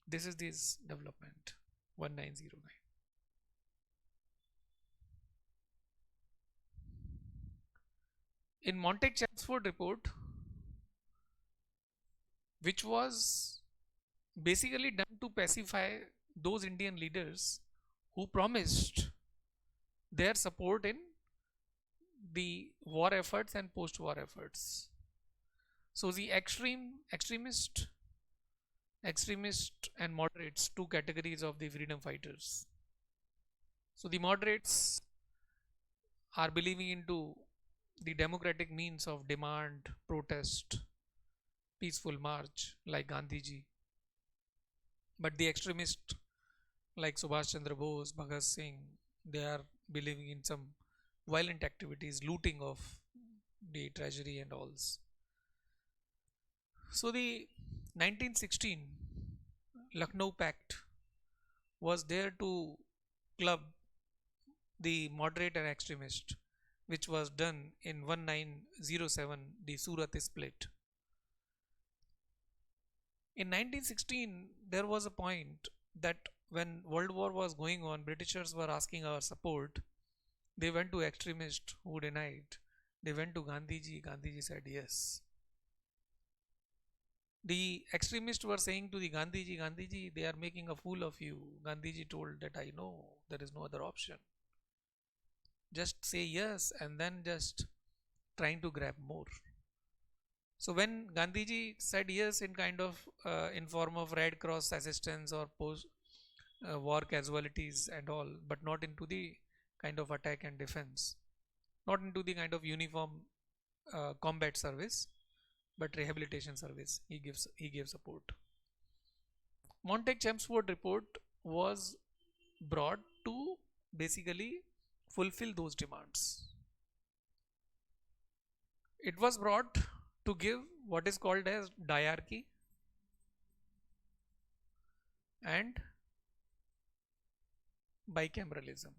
This is this development, 1909. In Montague-Chelmsford report, which was basically done to pacify those Indian leaders who promised their support in the war efforts and post-war efforts. So the extremist and moderates, two categories of the freedom fighters. So the moderates are believing into the democratic means of demand, protest, peaceful march like Gandhiji. But the extremists like Subhash Chandra Bose, Bhagat Singh, they are believing in some violent activities, looting of the treasury and all. So the 1916 Lucknow Pact was there to club the moderate and extremist, which was done in 1907, the Surat split. In 1916, there was a point that when World War was going on, Britishers were asking our support. They went to extremists who denied. They went to Gandhiji. Gandhiji said yes. The extremists were saying to the Gandhiji, they are making a fool of you. Gandhiji told that I know there is no other option. Just say yes and then just trying to grab more. So when Gandhiji said yes in kind of in form of Red Cross assistance or post war casualties and all, but not into the kind of attack and defense, not into the kind of uniform combat service, but rehabilitation service. He gave support. Montague-Chelmsford report was brought to basically fulfill those demands. It was brought to give what is called as diarchy and bicameralism.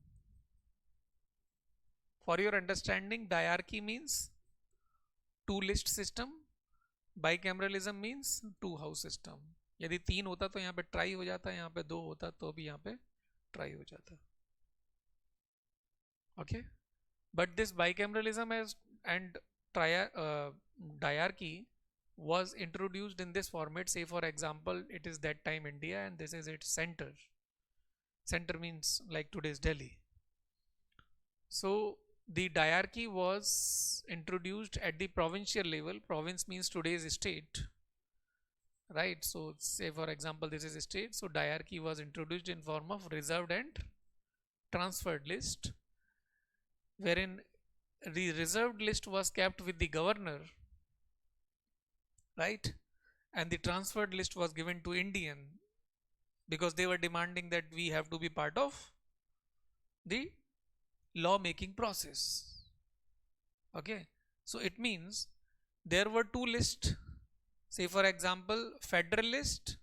For your understanding, diarchy means two list system, bicameralism means two house system. यदि तीन होता तो यहाँ पे try हो जाता, यहाँ पे दो होता तो भी यहाँ पे ट्राई हो जाता. Okay, but this bicameralism and diarchy was introduced in this format. Say for example, it is that time India and this is its center. Center means like today's Delhi. So the diarchy was introduced at the provincial level. Province means today's state, right? So say for example, this is a state. So diarchy was introduced in form of reserved and transferred list, wherein the reserved list was kept with the governor, right? And the transferred list was given to Indian because they were demanding that we have to be part of the law making process. Okay, so it means there were two lists. Say for example, federal list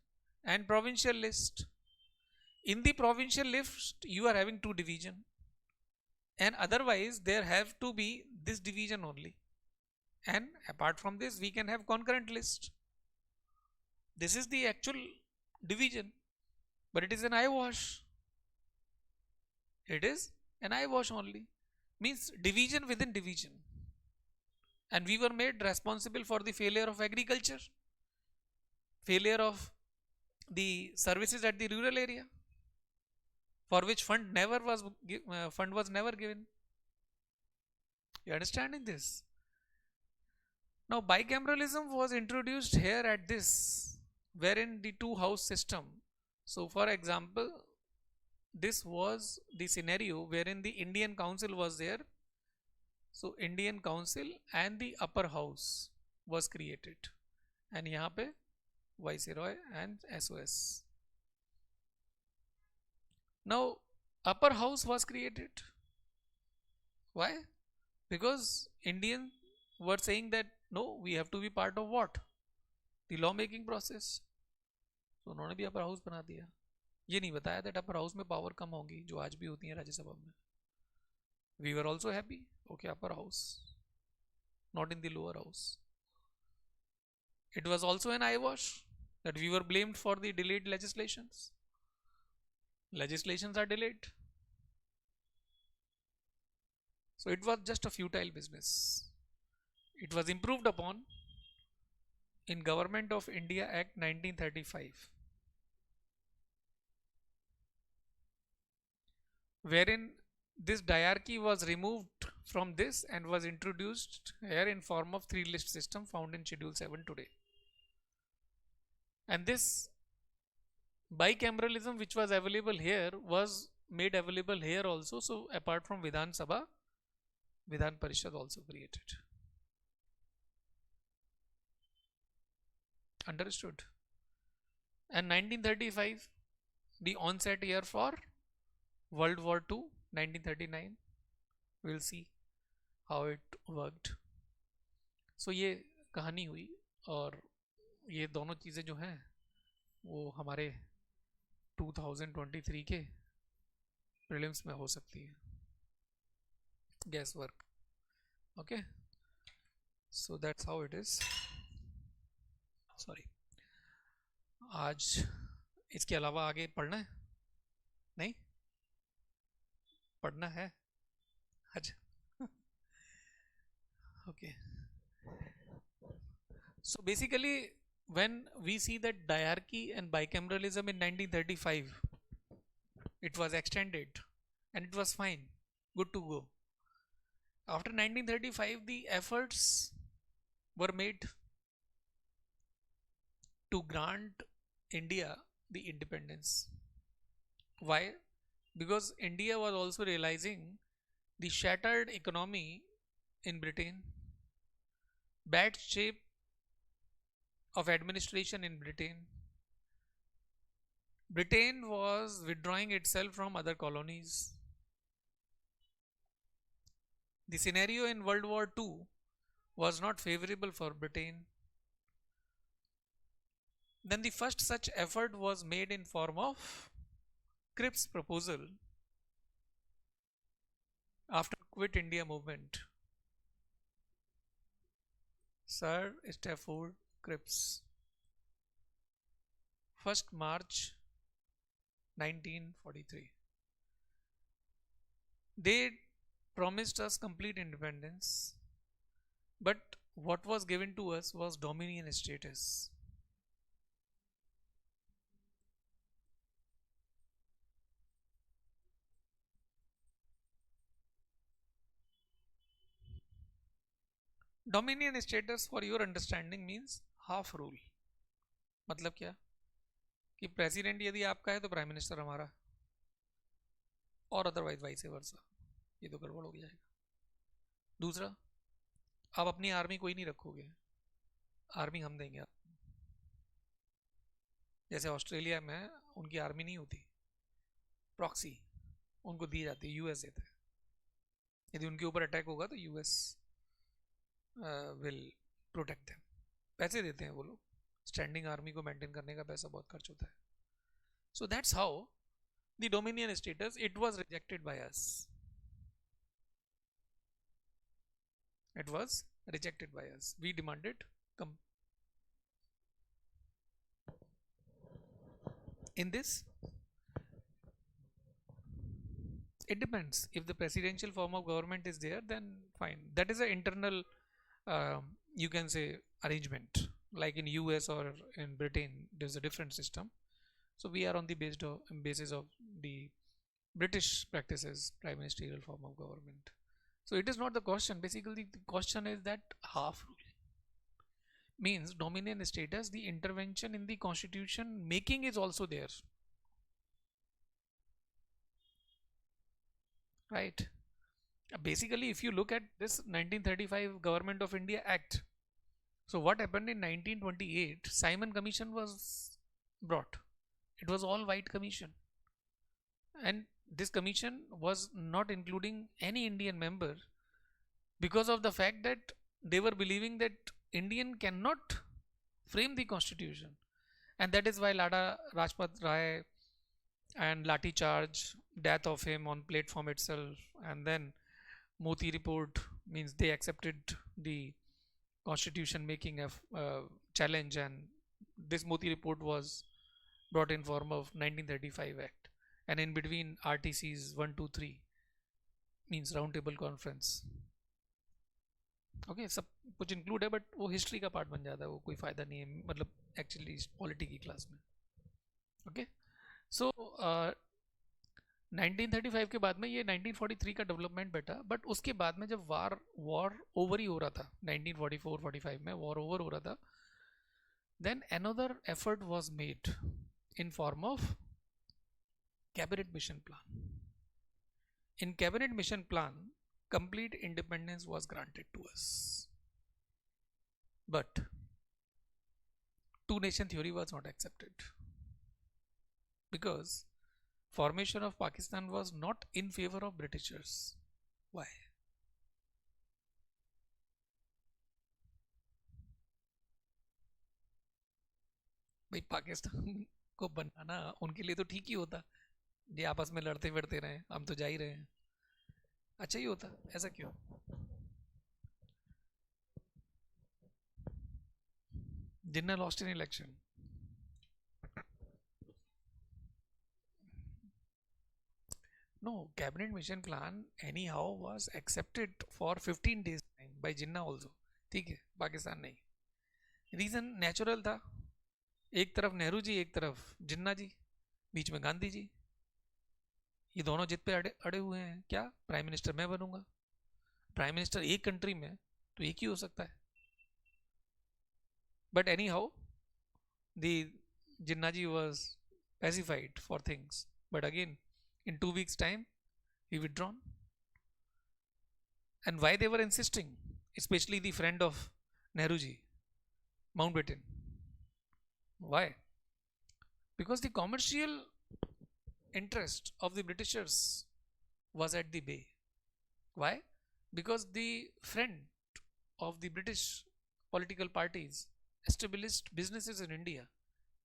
and provincial list. In the provincial list, you are having two division, and otherwise there have to be this division only. And apart from this, we can have concurrent list. This is the actual division, but it is an eyewash. It is an eyewash only. Means division within division. And we were made responsible for the failure of agriculture, failure of the services at the rural area, for which fund was never given. You understanding this? Now bicameralism was introduced here at this, wherein the two house system. So for example, this was the scenario wherein the Indian Council was there. So Indian Council and the upper house was created, and यहाँ पे Viceroy and SOS. Now upper house was created. Why? Because Indians were saying that no, we have to be part of what? The law making process. So उन्होंने भी upper house बना दिया. ये नहीं बताया that upper house में power कम होंगी जो आज भी होती है राज्यसभा में. We were also happy. Okay, upper house, not in the lower house. It was also an eyewash that we were blamed for the delayed legislations. Legislations are delayed. So it was just a futile business. It was improved upon in Government of India Act 1935, wherein this diarchy was removed from this and was introduced here in form of three list system found in schedule 7 today. And this bicameralism which was available here was made available here also. So apart from Vidhan Sabha, Vidhan Parishad also created. Understood? And 1935, the onset year for World War II, 1939. We'll see how it worked. So ये कहानी हुई, और ये दोनों चीज़ें जो हैं वो हमारे 2023 के प्रीलिम्स में हो सकती है. Gas work. Okay, so that's how it is. Sorry, आज इसके अलावा आगे पढ़ना है? नहीं पढ़ना है? अच्छा. Okay, so basically when we see that diarchy and bicameralism in 1935, it was extended and it was fine, good to go. After 1935, the efforts were made to grant India the independence. Why? Because India was also realizing the shattered economy in Britain, bad shape of administration in Britain. Britain was withdrawing itself from other colonies. The scenario in World War II was not favorable for Britain. Then the first such effort was made in form of Cripps proposal after Quit India movement. Sir Stafford Cripps, 1st March 1943. They promised us complete independence, but what was given to us was dominion status. Dominion status, for your understanding, means half rule. मतलब क्या कि president यदि आपका है तो prime minister हमारा, और otherwise vice versa. ये तो गड़बड़ हो जाएगा. दूसरा, आप अपनी आर्मी कोई नहीं रखोगे, आर्मी हम देंगे आप. जैसे ऑस्ट्रेलिया में उनकी आर्मी नहीं होती, प्रॉक्सी उनको दी जाती है, यूएस देता है. यदि उनके ऊपर अटैक होगा तो यूएस विल प्रोटेक्ट देम. पैसे देते हैं वो लोग, स्टैंडिंग आर्मी को मेंटेन करने का पैसा बहुत खर्च होता है. So that's how the dominion status, it was rejected by us. It was rejected by us. We demanded in this. It depends. If the presidential form of government is there, then fine. That is an internal, you can say, arrangement. Like in US or in Britain, there's a different system. So we are on the basis of the British practices, prime ministerial form of government. So it is not the question. Basically, the question is that half rule means dominion status. The intervention in the constitution making is also there, right? Basically, if you look at this 1935 Government of India Act, so what happened in 1928? Simon Commission was brought. It was all white commission, and this commission was not including any Indian member because of the fact that they were believing that Indian cannot frame the constitution, and that is why Lada Rajpat Rai and Lati charge, death of him on platform itself, and then Moti report means they accepted the constitution making challenge, and this Moti report was brought in form of 1935 Act. And in between RTCs 1, 2, 3 means round table conference. Okay, सब कुछ include है, but वो history का part बन जाता है, वो कोई फ़ायदा नहीं है, मतलब एक्चुअली पॉलिटी की क्लास में. ओके, सो 1935 के बाद में ये 1943 का डेवलपमेंट बेटा, बट उसके बाद में जब वॉर ओवर ही हो रहा था 1944-45 में वॉर ओवर हो रहा था, then another effort was made in form of cabinet mission plan. In cabinet mission plan, complete independence was granted to us, but two nation theory was not accepted because formation of Pakistan was not in favor of Britishers. Why? भाई पाकिस्तान को बनाना उनके लिए तो ठीक ही होता, ये आपस में लड़ते फिरते रहे, हम तो जा ही रहे हैं, अच्छा ही होता, ऐसा क्यों? Jinnah lost in election. No, cabinet mission plan anyhow was accepted for 15 days time by Jinnah also. ठीक है, पाकिस्तान नहीं. रीजन नेचुरल था, एक तरफ नेहरू जी, एक तरफ जिन्ना जी, बीच में गांधी जी. ये दोनों जिद पे अड़े अड़े हुए हैं. क्या प्राइम मिनिस्टर मैं बनूंगा? प्राइम मिनिस्टर एक कंट्री में तो एक ही हो सकता है. But anyhow the Jinnah ji was pacified for things, but again in 2 weeks time he withdrawn. And why they were insisting, especially the friend of Nehru ji, Mountbatten? Why? Because the commercial interest of the Britishers was at the bay. Why? Because the friend of the British political parties established businesses in India.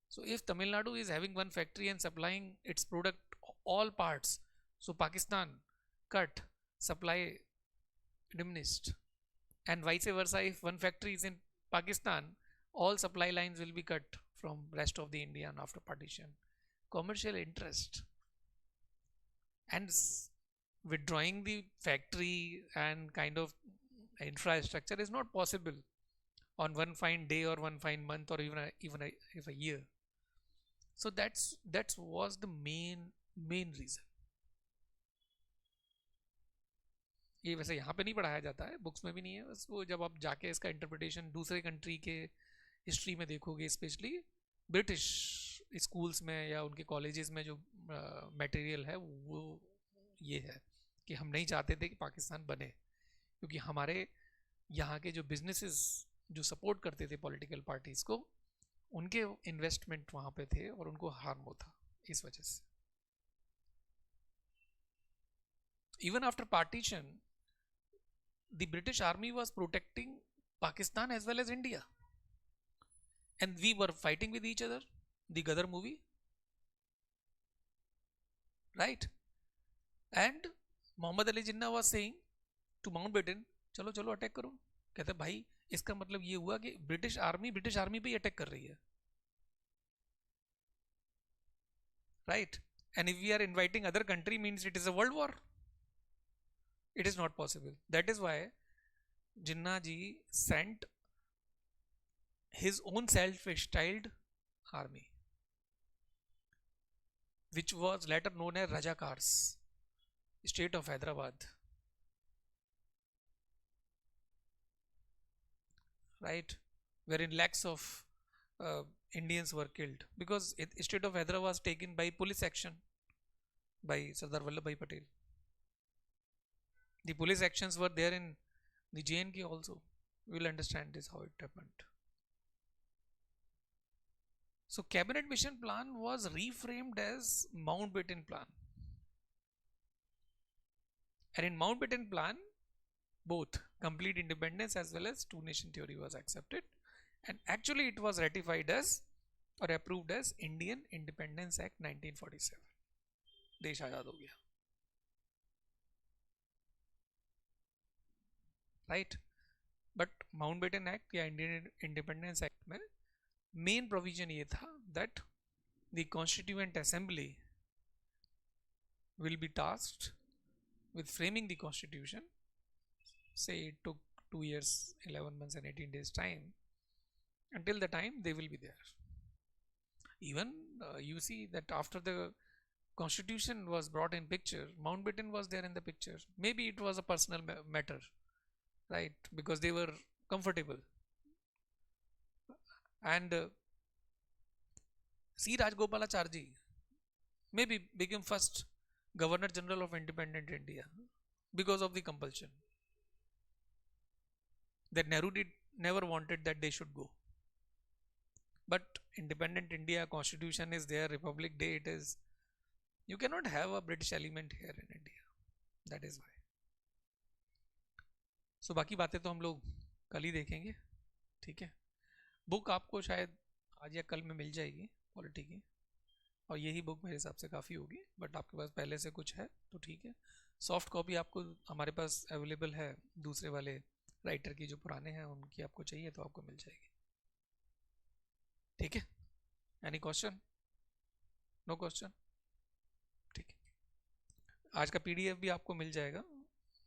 So if Tamil Nadu is having one factory and supplying its product all parts, so Pakistan cut, supply diminished, and vice versa. If one factory is in Pakistan, all supply lines will be cut from rest of the India after partition. Commercial interest, and withdrawing the factory and kind of infrastructure is not possible on one fine day or one fine month or if a year. So that was the main reason. ये वैसे यहाँ पे नहीं पढ़ाया जाता है, books में भी नहीं है, बस वो जब आप जाके इसका इंटरप्रिटेशन दूसरे कंट्री के हिस्ट्री में देखोगे, स्पेशली ब्रिटिश स्कूल्स में या उनके कॉलेजेस में जो मटेरियल है वो ये है कि हम नहीं चाहते थे कि पाकिस्तान बने, क्योंकि हमारे यहाँ के जो बिजनेसेस जो सपोर्ट करते थे पॉलिटिकल पार्टीज को, उनके इन्वेस्टमेंट वहाँ पे थे और उनको हार्म होता इस वजह से. Even after partition, the British army was protecting Pakistan as well as India, and we were fighting with each other. The Gadar movie, right? And Muhammad Ali Jinnah was saying to Mountbatten, चलो चलो attack करो. कहते भाई इसका मतलब ये हुआ कि ब्रिटिश आर्मी पे ही अटैक कर रही है, right? And if we are inviting other country, means it is a world war. It is not possible. That is why Jinnah ji sent his own self-styled army, which was later known as Rajakars, state of Hyderabad, right, wherein lakhs of Indians were killed because state of Hyderabad was taken by police action by Sardar Vallabhbhai Patel. The police actions were there in the JNK also. We will understand this how it happened. So cabinet mission plan was reframed as Mountbatten plan, and in Mountbatten plan both complete independence as well as two nation theory was accepted, and actually it was ratified as or approved as Indian Independence Act 1947. देश आजाद हो गया, right. But Mountbatten act या Indian independence act में main provision ये था that the constituent assembly will be tasked with framing the constitution. Say it took 2 years, 11 months and 18 days time. Until the time they will be there. Even you see that after the Constitution was brought in picture, Mountbatten was there in the picture. Maybe it was a personal matter, right? Because they were comfortable. And C. Rajgopalachari maybe became first Governor General of independent India because of the compulsion. That Nehru did never wanted that they should go. But independent India, Constitution is there, Republic Day it is. You cannot have a British element here in India. That is why. So बाकी बातें तो हम लोग कल ही देखेंगे, ठीक है. Book आपको शायद आज या कल में मिल जाएगी पॉलिटी की, और यही बुक मेरे हिसाब से काफ़ी होगी. बट आपके पास पहले से कुछ है तो ठीक है. सॉफ्ट कॉपी आपको हमारे पास अवेलेबल है दूसरे वाले राइटर की, जो पुराने हैं उनकी आपको चाहिए तो आपको मिल जाएगी, ठीक है. Any question? No question? ठीक है. आज का पीडीएफ भी आपको मिल जाएगा,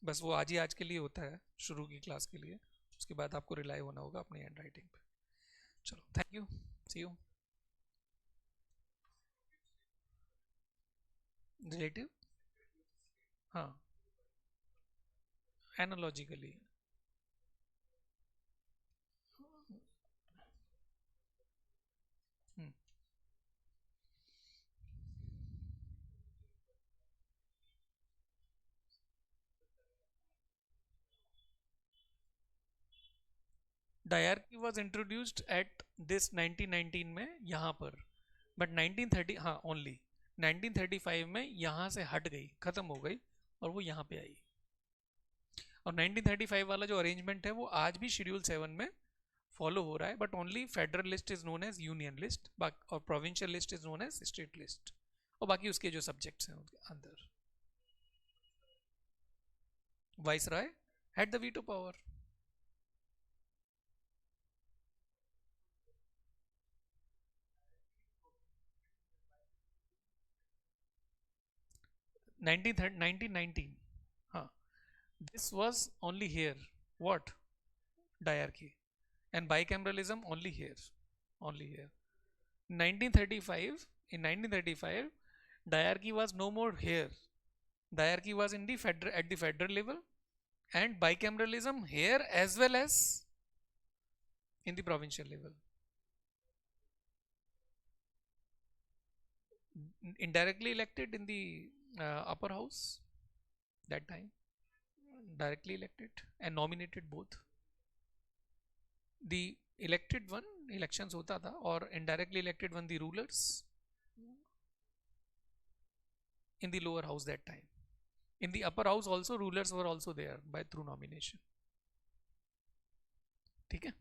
बस वो आज ही आज के लिए होता है, शुरू की क्लास के लिए. उसके बाद आपको रिलाई होना होगा अपनी हैंड राइटिंग पे. चलो, thank you, see you. Relative, हाँ, analogically. Dyarchy was introduced at this 1919 में यहाँ पर, बट 1930, हाँ ओनली 1935 में यहाँ से हट गई, खत्म हो गई और वो यहाँ पे आई. और 1935 वाला जो अरेंजमेंट है वो आज भी शेड्यूल 7 में फॉलो हो रहा है, but only federal list is known as union list और provincial list is known as state list, और बाकी उसके जो सब्जेक्ट्स हैं उनके अंदर. Viceroy had the veto power. 1919, हाँ. This was only here. What? Diarchy. And bicameralism only here. Only here. 1935, in 1935, diarchy was no more here. Diarchy was in the at the federal level, and bicameralism here as well as in the provincial level. Indirectly elected in the upper house that time, directly elected and nominated both. The elected one elections hota tha, और indirectly elected one the rulers in the lower house that time. In the upper house also rulers were also there by through nomination. ठीक है.